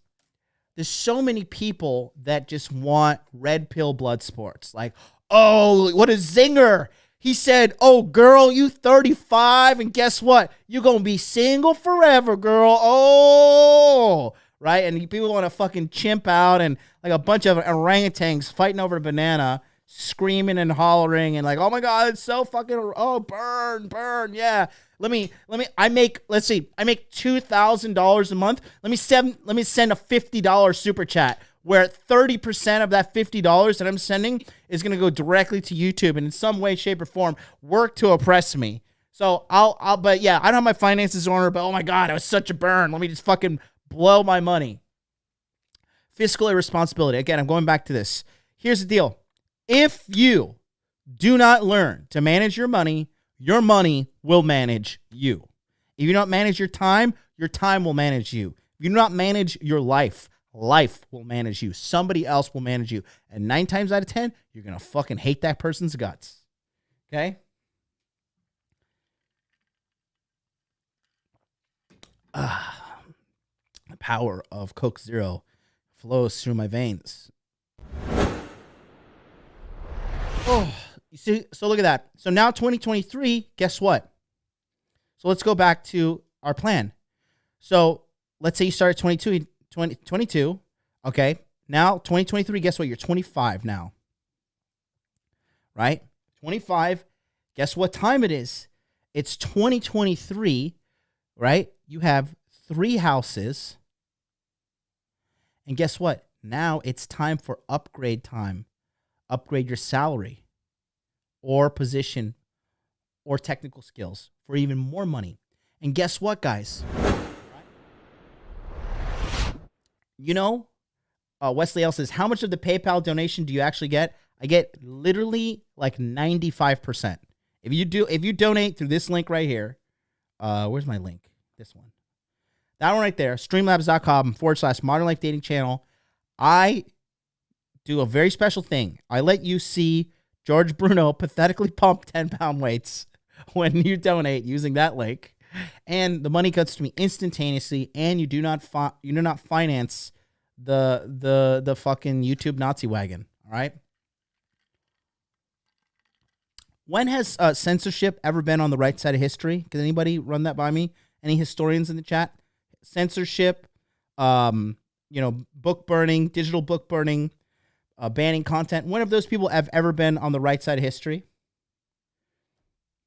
there's so many people that just want red pill blood sports. Like, oh, what a zinger. He said, oh, girl, you 35, and guess what? You're going to be single forever, girl. Oh, right? And people want to fucking chimp out, and like a bunch of orangutans fighting over a banana, screaming and hollering, and like, oh my God, it's so fucking, oh, burn, yeah. I make $2,000 a month. Let me send a $50 super chat where 30% of that $50 that I'm sending is going to go directly to YouTube and in some way, shape, or form work to oppress me. So but yeah, I don't have my finances in order, but oh my God, it was such a burn. Let me just fucking blow my money. Fiscal irresponsibility. Again, I'm going back to this. Here's the deal. If you do not learn to manage your money will manage you. If you don't manage your time will manage you. If you do not manage your life will manage you. Somebody else will manage you. And 9 times out of 10, you're going to fucking hate that person's guts. Okay? The power of Coke Zero flows through my veins. Oh, you see? So look at that. So now 2023, guess what? So let's go back to our plan. So let's say you start at 22, okay? Now, 2023, guess what? You're 25 now, right? 25, guess what time it is? It's 2023, right? You have 3 houses, and guess what? Now it's time for upgrade time. Upgrade your salary or position or technical skills for even more money. And guess what, guys? Wesley L says, how much of the PayPal donation do you actually get? I get literally like 95%. If you donate through this link right here, where's my link? This one. That one right there, streamlabs.com/Modern Life Dating Channel. I do a very special thing. I let you see George Bruno pathetically pump 10-pound weights when you donate using that link. And the money comes to me instantaneously, and you do not finance the fucking YouTube Nazi wagon. All right. When has censorship ever been on the right side of history? Can anybody run that by me? Any historians in the chat? Censorship, book burning, digital book burning, banning content. When have those people have ever been on the right side of history?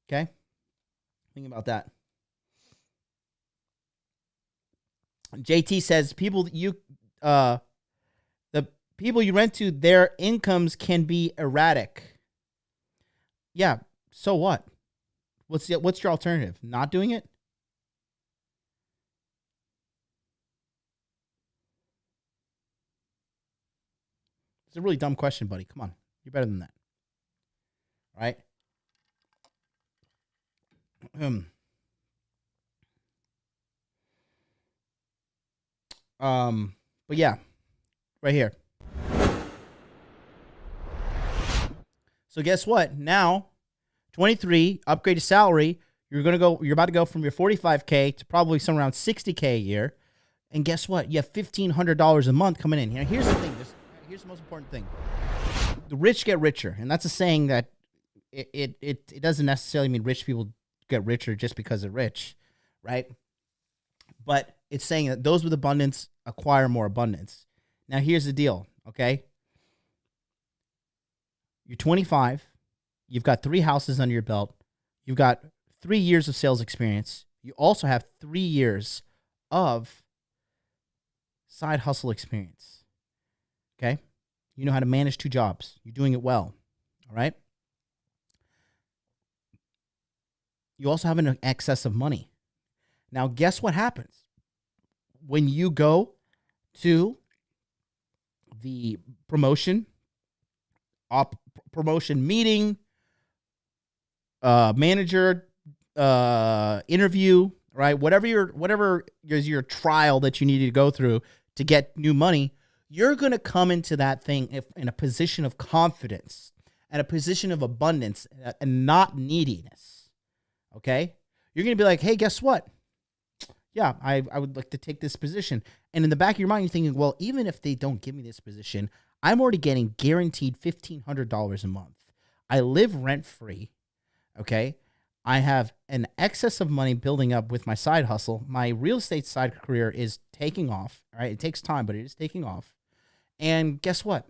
Okay. Think about that. JT says the people you rent to, their incomes can be erratic. Yeah, so what? What's your alternative? Not doing it? It's a really dumb question, buddy. Come on. You're better than that. All right? But yeah, right here. So guess what? Now, 23, upgrade to salary. You're about to go from your 45K to probably somewhere around 60K a year. And guess what? You have $1,500 a month coming in. Here's the thing. Here's the most important thing. The rich get richer. And that's a saying that it doesn't necessarily mean rich people get richer just because they're rich, right? But it's saying that those with abundance acquire more abundance. Now, here's the deal, okay? You're 25. You've got 3 houses under your belt. You've got 3 years of sales experience. You also have 3 years of side hustle experience, okay? You know how to manage 2 jobs. You're doing it well, all right? You also have an excess of money. Now, guess what happens? When you go to the promotion meeting, manager interview, right? Whatever is your trial that you need to go through to get new money, you're going to come into that thing in a position of confidence and a position of abundance and not neediness. Okay? You're going to be like, hey, guess what? Yeah, I would like to take this position. And in the back of your mind, you're thinking, well, even if they don't give me this position, I'm already getting guaranteed $1,500 a month. I live rent-free, okay? I have an excess of money building up with my side hustle. My real estate side career is taking off, all right? It takes time, but it is taking off. And guess what?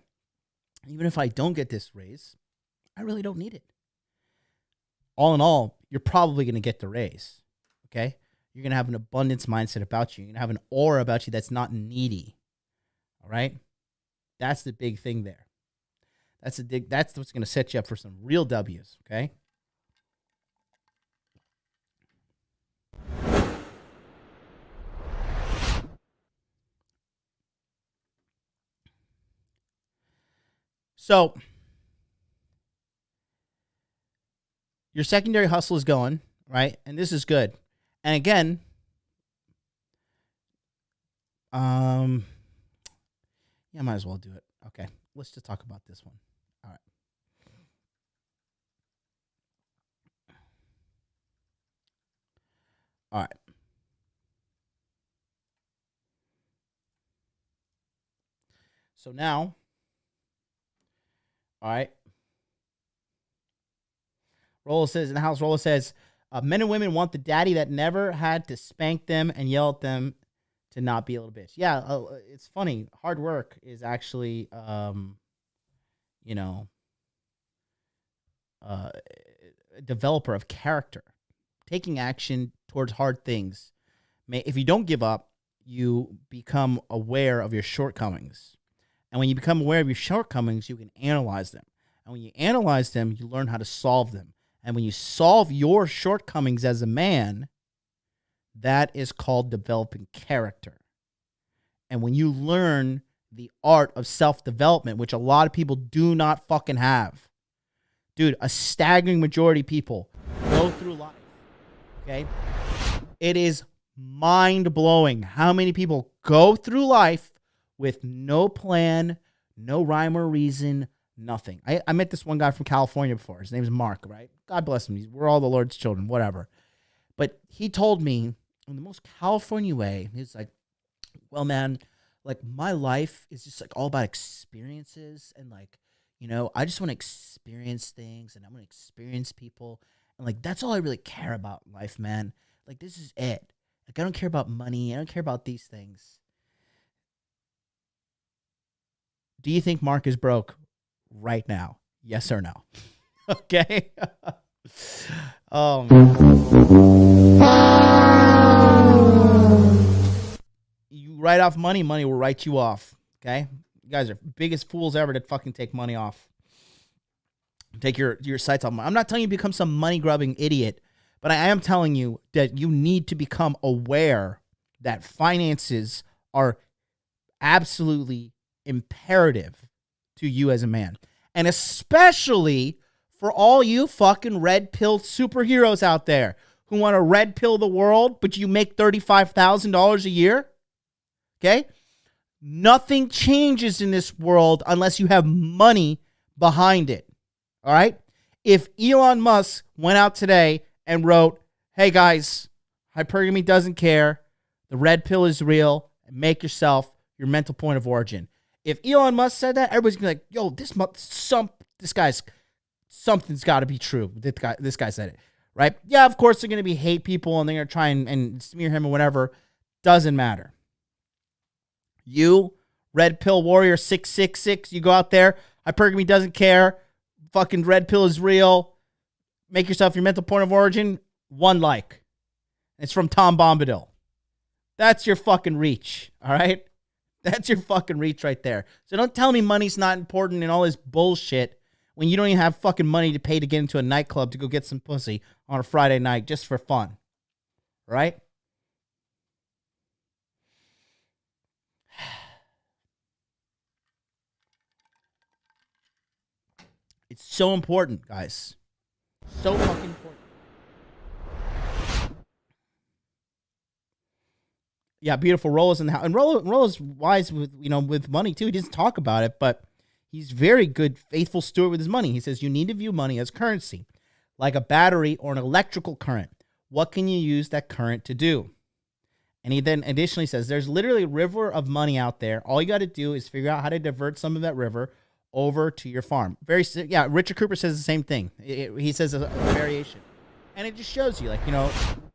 Even if I don't get this raise, I really don't need it. All in all, you're probably going to get the raise, okay? You're going to have an abundance mindset about you. You're going to have an aura about you that's not needy, all right? That's the big thing there. That's what's going to set you up for some real W's, okay? So, your secondary hustle is going, right? And this is good. And again, yeah, might as well do it. Okay, let's just talk about this one. All right. All right. So now, all right. Rolla says, in the house, Rolla says, men and women want the daddy that never had to spank them and yell at them to not be a little bitch. Yeah, it's funny. Hard work is actually, a developer of character. Taking action towards hard things. If you don't give up, you become aware of your shortcomings. And when you become aware of your shortcomings, you can analyze them. And when you analyze them, you learn how to solve them. And when you solve your shortcomings as a man, that is called developing character. And when you learn the art of self-development, which a lot of people do not fucking have, dude, a staggering majority of people go through life, okay? It is mind-blowing how many people go through life with no plan, no rhyme or reason, nothing. I met this one guy from California before. His name is Mark, right? God bless him. We're all the Lord's children, whatever. But he told me in the most California way, he's like, well, man, like my life is just like all about experiences. And like, I just want to experience things and I want to experience people. And like, that's all I really care about in life, man. Like, this is it. Like, I don't care about money. I don't care about these things. Do you think Mark is broke right now? Yes or no? Okay. You write off money, money will write you off. Okay? You guys are biggest fools ever to fucking take money off. Take your sights off. I'm not telling you to become some money-grubbing idiot, but I am telling you that you need to become aware that finances are absolutely imperative to you as a man. And especially for all you fucking red-pilled superheroes out there who want to red-pill the world, but you make $35,000 a year. Okay? Nothing changes in this world unless you have money behind it. All right? If Elon Musk went out today and wrote, hey guys, hypergamy doesn't care, the red pill is real, and make yourself your mental point of origin. If Elon Musk said that, everybody's gonna be like, yo, this guy's something's got to be true. This guy said it, right? Yeah, of course they're gonna be hate people and they're gonna try and smear him or whatever. Doesn't matter. You, red pill warrior 666, you go out there. Hypergamy doesn't care. Fucking red pill is real. Make yourself your mental point of origin. 1 like. It's from Tom Bombadil. That's your fucking reach. All right. That's your fucking reach right there. So don't tell me money's not important and all this bullshit when you don't even have fucking money to pay to get into a nightclub to go get some pussy on a Friday night just for fun. Right? It's so important, guys. So fucking important. Yeah, beautiful. Rollo's in the house. And Rollo's wise with, with money too. He doesn't talk about it, but he's very good, faithful steward with his money. He says you need to view money as currency, like a battery or an electrical current. What can you use that current to do? And he then additionally says there's literally a river of money out there. All you got to do is figure out how to divert some of that river over to your farm. Richard Cooper says the same thing. He says a variation. And it just shows you,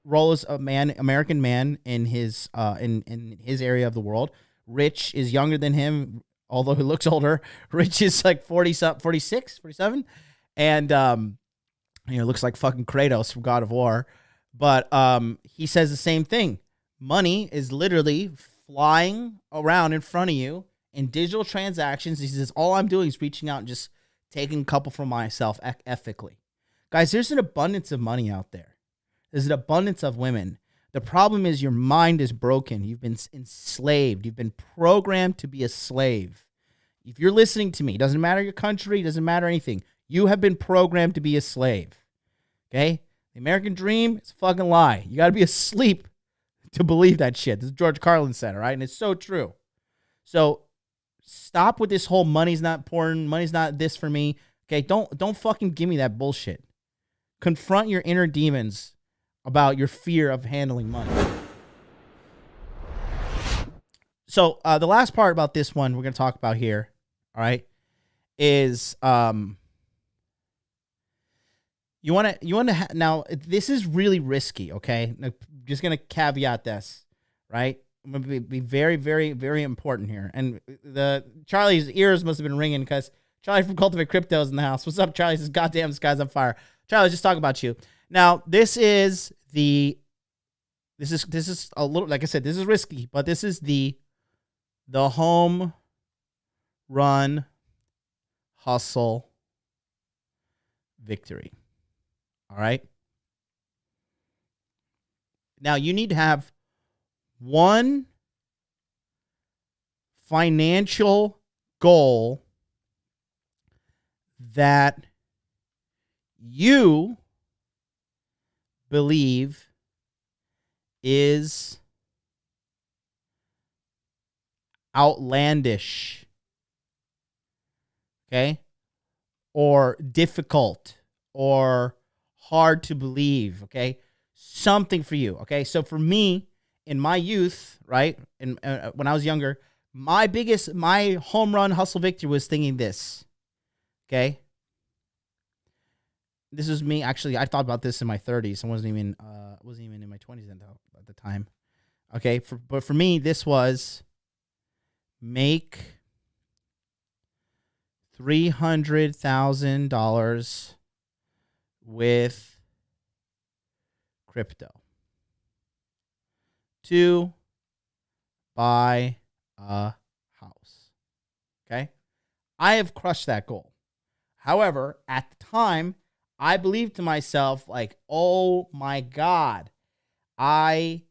Rollo's a American man in his in his area of the world. Rich is younger than him, although he looks older. Rich is like 46, 47. And, looks like fucking Kratos from God of War. But he says the same thing. Money is literally flying around in front of you in digital transactions. He says, all I'm doing is reaching out and just taking a couple for myself ethically. Guys, there's an abundance of money out there. There's an abundance of women. The problem is your mind is broken. You've been enslaved. You've been programmed to be a slave. If you're listening to me, doesn't matter your country, doesn't matter anything. You have been programmed to be a slave. Okay? The American dream is a fucking lie. You got to be asleep to believe that shit. This is George Carlin said, all right? And it's so true. So stop with this whole money's not important, money's not this for me. Okay? Don't fucking give me that bullshit. Confront your inner demons about your fear of handling money. So the last part about this one we're going to talk about here, all right, is you want to now this is really risky, okay? Now, just going to caveat this, right? I'm going to be very, very, very important here. And Charlie's ears must have been ringing because Charlie from Cultivate Crypto is in the house. What's up, Charlie? He says, goddamn, this guy's on fire. Charlie, just talk about you. Now, this is a little, like I said, this is risky, but this is the home run hustle victory. All right. Now, you need to have one financial goal that you believe is outlandish, okay, or difficult, or hard to believe, okay, something for you, okay. So for me, in my youth, right, and when I was younger, my home run hustle victory was thinking this, okay. This is me. Actually, I thought about this in my 30s. I wasn't even in my 20s at the time. Okay, but for me, this was make $300,000 with crypto to buy a house. Okay, I have crushed that goal. However, at the time, I believed to myself, like, oh my God, I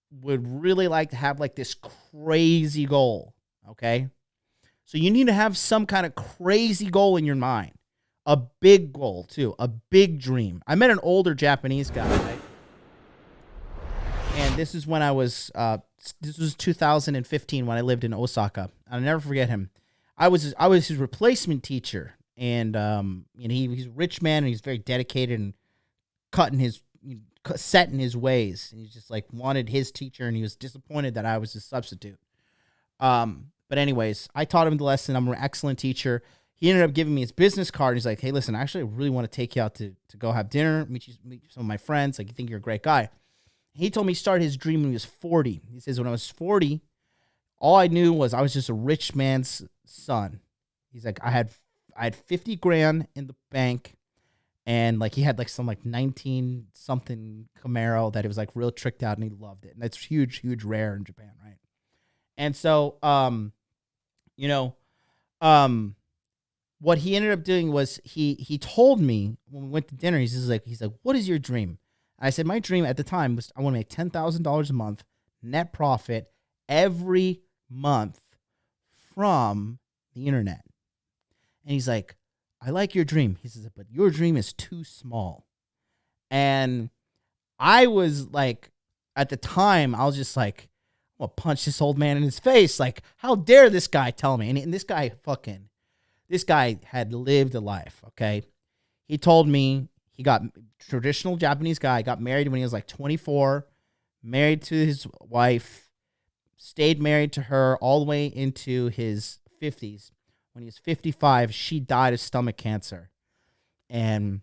would really like to have like this crazy goal. Okay. So you need to have some kind of crazy goal in your mind. A big goal too, a big dream. I met an older Japanese guy, right? And this is when this was 2015 when I lived in Osaka. I'll never forget him. I was his replacement teacher. And he's a rich man, and he's very dedicated and set in his ways. And he's just like wanted his teacher, and he was disappointed that I was his substitute. But anyways, I taught him the lesson. I'm an excellent teacher. He ended up giving me his business card. And he's like, hey, listen, actually, I really want to take you out to go have dinner, meet some of my friends. Like, you think you're a great guy. He told me he started his dream when he was 40. He says, when I was 40, all I knew was I was just a rich man's son. He's like, I had 50 grand in the bank, and like he had like some like 19 something Camaro that it was like real tricked out, and he loved it. And that's huge rare in Japan, right? And so what he ended up doing was he told me when we went to dinner, he's like, what is your dream? And I said, my dream at the time was I want to make $10,000 a month net profit every month from the internet. And he's like, I like your dream. He says, but your dream is too small. And I was like, at the time, I was just like, I'm going to punch this old man in his face. Like, how dare this guy tell me? And this guy had lived a life, okay? He told me he got traditional Japanese guy, got married when he was like 24, married to his wife, stayed married to her all the way into his 50s. When he was 55, she died of stomach cancer. And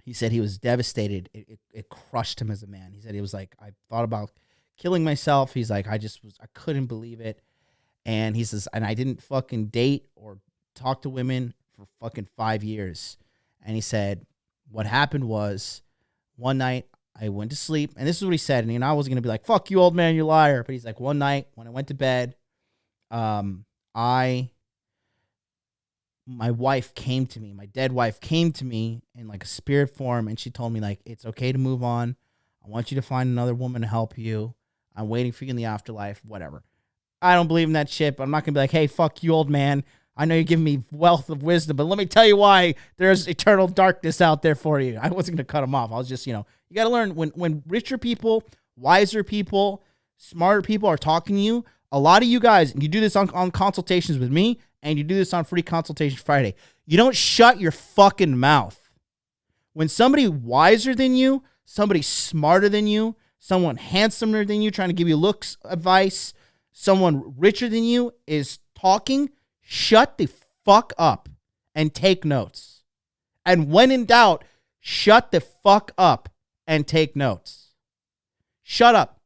he said he was devastated. It crushed him as a man. He said he was like, I thought about killing myself. He's like, I couldn't believe it. And he says, and I didn't fucking date or talk to women for fucking 5 years. And he said, what happened was one night I went to sleep. And this is what he said. And I was going to be like, fuck you, old man, you liar. But he's like, one night when I went to bed, my wife came to me, my dead wife came to me in like a spirit form, and she told me like, it's okay to move on. I want you to find another woman to help you. I'm waiting for you in the afterlife, whatever. I don't believe in that shit, but I'm not going to be like, hey, fuck you, old man. I know you're giving me wealth of wisdom, but let me tell you why there's eternal darkness out there for you. I wasn't going to cut him off. I was just, you got to learn when richer people, wiser people, smarter people are talking to you. A lot of you guys, you do this on consultations with me, and you do this on Free Consultation Friday. You don't shut your fucking mouth. When somebody wiser than you, somebody smarter than you, someone handsomer than you trying to give you looks advice, someone richer than you is talking, shut the fuck up and take notes. And when in doubt, shut the fuck up and take notes. Shut up.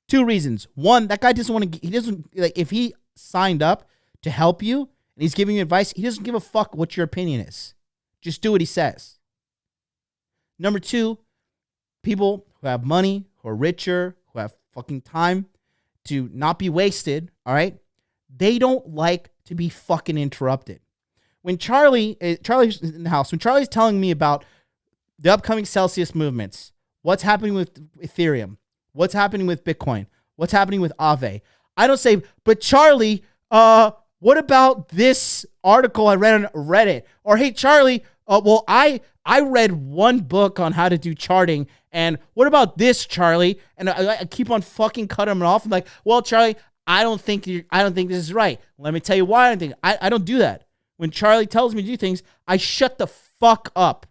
2 reasons. 1, that guy doesn't want to, he doesn't, like, if he signed up to help you and he's giving you advice, he doesn't give a fuck what your opinion is. Just do what he says. Number 2, people who have money, who are richer, who have fucking time to not be wasted, all right? They don't like to be fucking interrupted. When Charlie's in the house, when Charlie's telling me about the upcoming Celsius movements, what's happening with Ethereum, what's happening with Bitcoin, what's happening with Aave, I don't say, but Charlie, what about this article I read on Reddit? Or, hey, Charlie, well, I read one book on how to do charting, and what about this, Charlie? And I keep on fucking cutting him off. I'm like, well, Charlie, I don't think this is right. Let me tell you why I don't think. I don't do that. When Charlie tells me to do things, I shut the fuck up.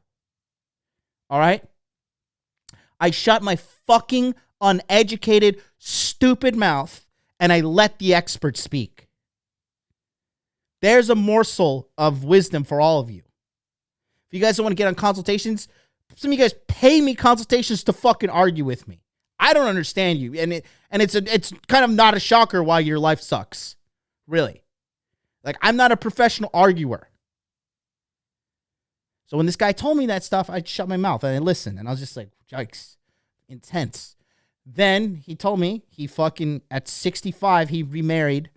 All right? I shut my fucking uneducated, stupid mouth, and I let the expert speak. There's a morsel of wisdom for all of you. If you guys don't want to get on consultations, some of you guys pay me consultations to fucking argue with me. I don't understand you. And it's kind of not a shocker why your life sucks. Really. Like, I'm not a professional arguer. So when this guy told me that stuff, I shut my mouth and I listened. And I was just like, yikes. Intense. Then he told me he fucking, at 65, he remarried.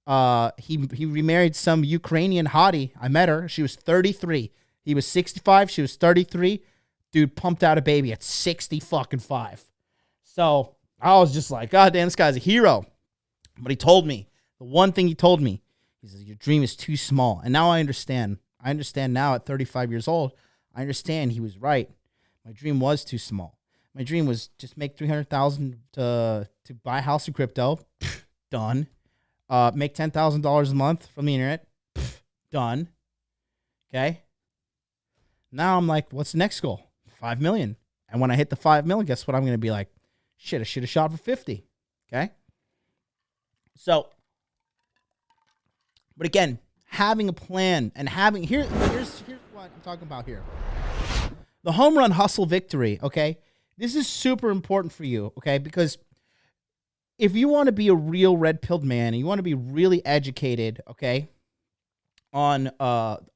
He remarried some Ukrainian hottie. I met her. She was 33. He was 65. She was 33. Dude pumped out a baby at 65. So I was just like, God damn, this guy's a hero. But he told me, the one thing he told me, he says, your dream is too small. And now I understand. I understand now at 35 years old. I understand he was right. My dream was too small. My dream was just make $300,000 to buy a house in crypto. Done. Make $10,000 a month from the internet. Done. Okay. Now I'm like, what's the next goal? 5 million. And when I hit the 5 million, guess what? I'm going to be like, shit, I should have shot for 50. Okay. So, but again, having a plan and here's what I'm talking about here. The home run hustle victory. Okay. This is super important for you. Okay. Because if you want to be a real red-pilled man and you want to be really educated, okay, on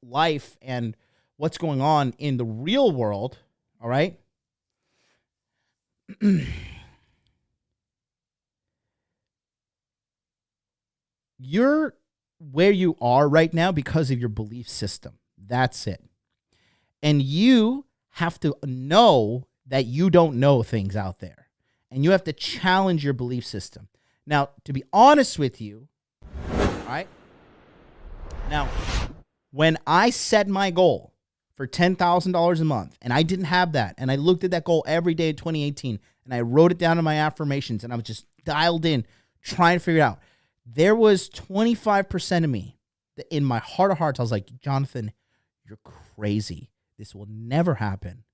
life and what's going on in the real world, all right, you're where you are right now because of your belief system. That's it. And you have to know that you don't know things out there. And you have to challenge your belief system. Now, to be honest with you, all right? Now, when I set my goal for $10,000 a month, and I didn't have that, and I looked at that goal every day in 2018, and I wrote it down in my affirmations, and I was just dialed in, trying to figure it out. There was 25% of me that in my heart of hearts, I was like, Jonathan, you're crazy. This will never happen.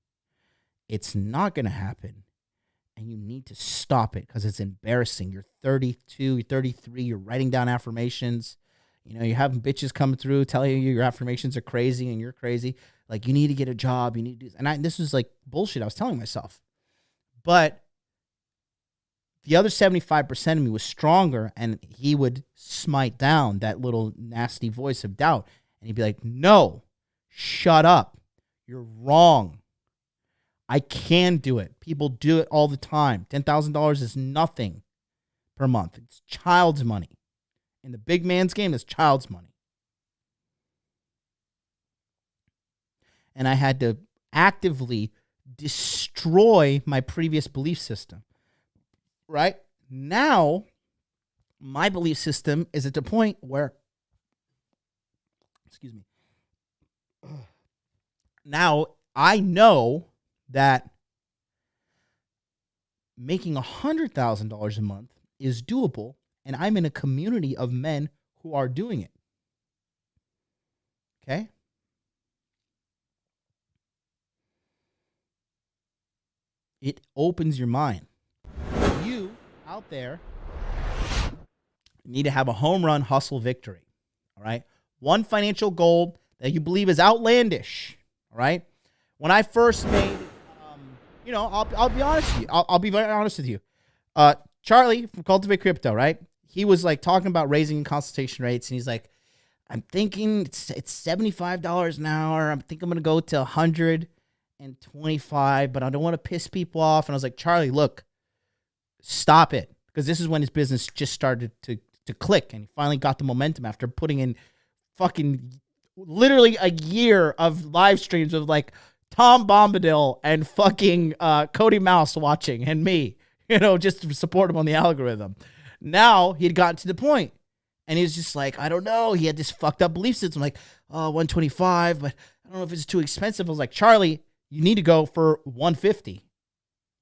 It's not going to happen. And you need to stop it because it's embarrassing. You're 32, you're 33, you're writing down affirmations. You know, you're having bitches come through telling you your affirmations are crazy and you're crazy. Like, you need to get a job. You need to do this. And this was like bullshit I was telling myself. But the other 75% of me was stronger, and he would smite down that little nasty voice of doubt. And he'd be like, no, shut up. You're wrong. I can do it. People do it all the time. $10,000 is nothing per month. It's child's money. In the big man's game, it's child's money. And I had to actively destroy my previous belief system. Right? Now, my belief system is at the point where, excuse me, now I know that making $100,000 a month is doable, and I'm in a community of men who are doing it. Okay? It opens your mind. You out there need to have a home run hustle victory. All right? One financial goal that you believe is outlandish. All right? When I first made, I'll be honest with you. I'll be very honest with you. Charlie from Cultivate Crypto, right? He was like talking about raising consultation rates, and he's like, I'm thinking it's $75 an hour. I think I'm going to go to $125, but I don't want to piss people off. And I was like, Charlie, look, stop it. Because this is when his business just started to click, and he finally got the momentum after putting in fucking literally a year of live streams of like Tom Bombadil and fucking Cody Mouse watching, and me, just to support him on the algorithm. Now he had gotten to the point, and he was just like, I don't know. He had this fucked up belief system, like, 125, but I don't know if it's too expensive. I was like, Charlie, you need to go for 150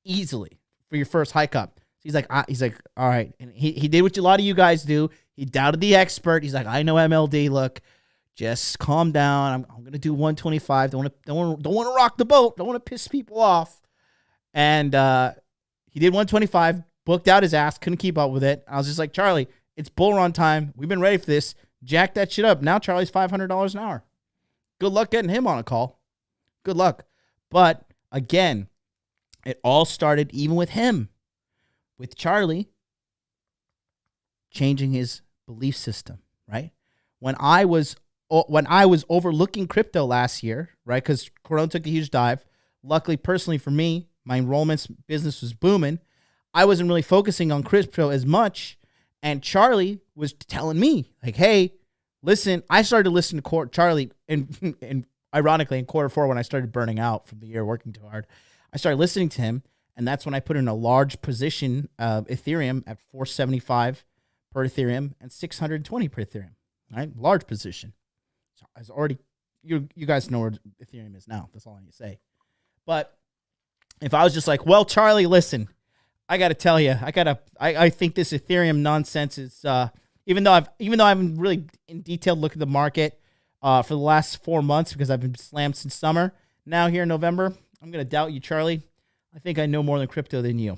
easily for your first hike up. He's like, all right. And he did what a lot of you guys do. He doubted the expert. He's like, I know MLD. Look, just calm down. I'm gonna do 125. Don't want to rock the boat. Don't want to piss people off. And he did 125. Booked out his ass. Couldn't keep up with it. I was just like, Charlie, it's bull run time. We've been ready for this. Jack that shit up. Now Charlie's $500 an hour. Good luck getting him on a call. Good luck. But again, it all started even with him. With Charlie changing his belief system, right? When I was overlooking crypto last year, right? Because Corona took a huge dive. Luckily, personally for me, my enrollments business was booming. I wasn't really focusing on crypto as much. And Charlie was telling me, like, hey, listen, I started to listen to Charlie, and ironically, in quarter 4, when I started burning out from the year working too hard, I started listening to him. And that's when I put in a large position of Ethereum at $475 per Ethereum and $620 per Ethereum. Right? Large position. So I was already, you guys know where Ethereum is now. That's all I need to say. But if I was just like, well, Charlie, listen, I got to tell you, I think this Ethereum nonsense is, even though I'm really in detailed look at the market for the last 4 months because I've been slammed since summer. Now here in November, I'm going to doubt you, Charlie. I think I know more than crypto than you.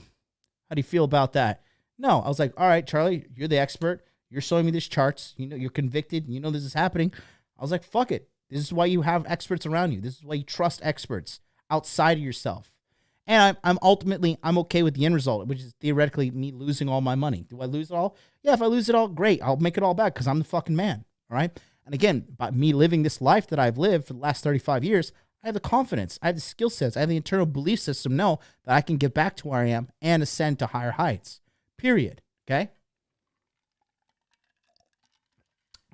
How do you feel about that? No, I was like, all right, Charlie, you're the expert. You're showing me these charts. You're convicted. You know this is happening. I was like, fuck it. This is why you have experts around you. This is why you trust experts outside of yourself. And I'm okay with the end result, which is theoretically me losing all my money. Do I lose it all? Yeah, if I lose it all, great. I'll make it all back because I'm the fucking man. All right? And again, by me living this life that I've lived for the last 35 years, I have the confidence, I have the skill sets, I have the internal belief system, know that I can get back to where I am and ascend to higher heights. Period. Okay?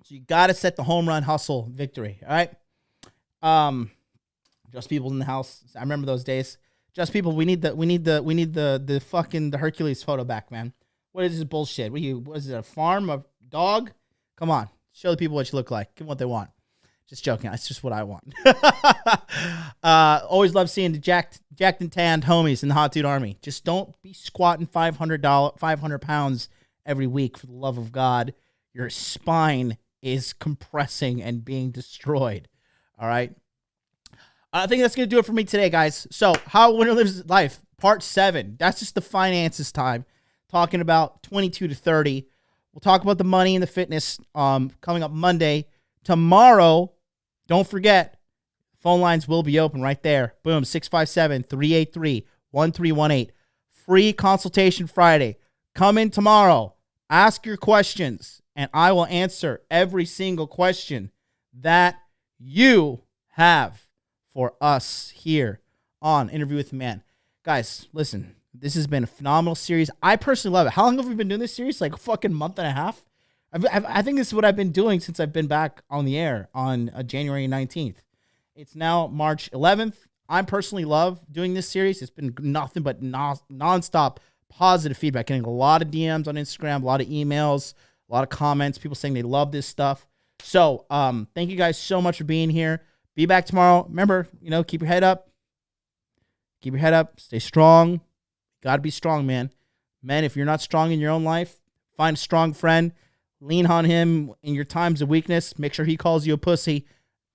So you got to set the home run hustle victory. All right? Just people in the house. I remember those days. Just people, we need the fucking the Hercules photo back, man. What is this bullshit? What is it, a farm, a dog? Come on. Show the people what you look like. Give them what they want. Just joking. That's just what I want. Always love seeing the jacked and tanned homies in the Hot Dude Army. Just don't be squatting 500 pounds every week, for the love of God. Your spine is compressing and being destroyed. All right. I think that's going to do it for me today, guys. So, how a winner lives his life, part 7. That's just the finances time. Talking about 22 to 30. We'll talk about the money and the fitness coming up Monday. Tomorrow, don't forget, phone lines will be open right there. Boom, 657-383-1318. Free consultation Friday. Come in tomorrow. Ask your questions, and I will answer every single question that you have for us here on Interview with the Man. Guys, listen, this has been a phenomenal series. I personally love it. How long have we been doing this series? Like a fucking month and a half? I think this is what I've been doing since I've been back on the air on January 19th. It's now March 11th. I personally love doing this series. It's been nothing but nonstop positive feedback. Getting a lot of DMs on Instagram, a lot of emails, a lot of comments, people saying they love this stuff. So thank you guys so much for being here. Be back tomorrow. Remember, keep your head up. Keep your head up. Stay strong. Got to be strong, man. Men, if you're not strong in your own life, find a strong friend. Lean on him in your times of weakness. Make sure he calls you a pussy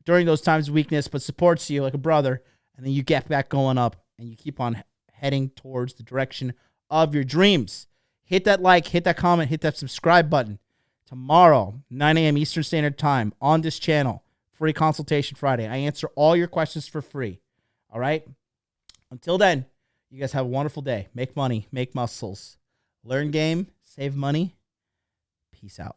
during those times of weakness, but supports you like a brother. And then you get back going up and you keep on heading towards the direction of your dreams. Hit that like, hit that comment, hit that subscribe button. Tomorrow, 9 a.m. Eastern Standard Time on this channel. Free consultation Friday. I answer all your questions for free. All right? Until then, you guys have a wonderful day. Make money, make muscles. Learn game, save money. Peace out.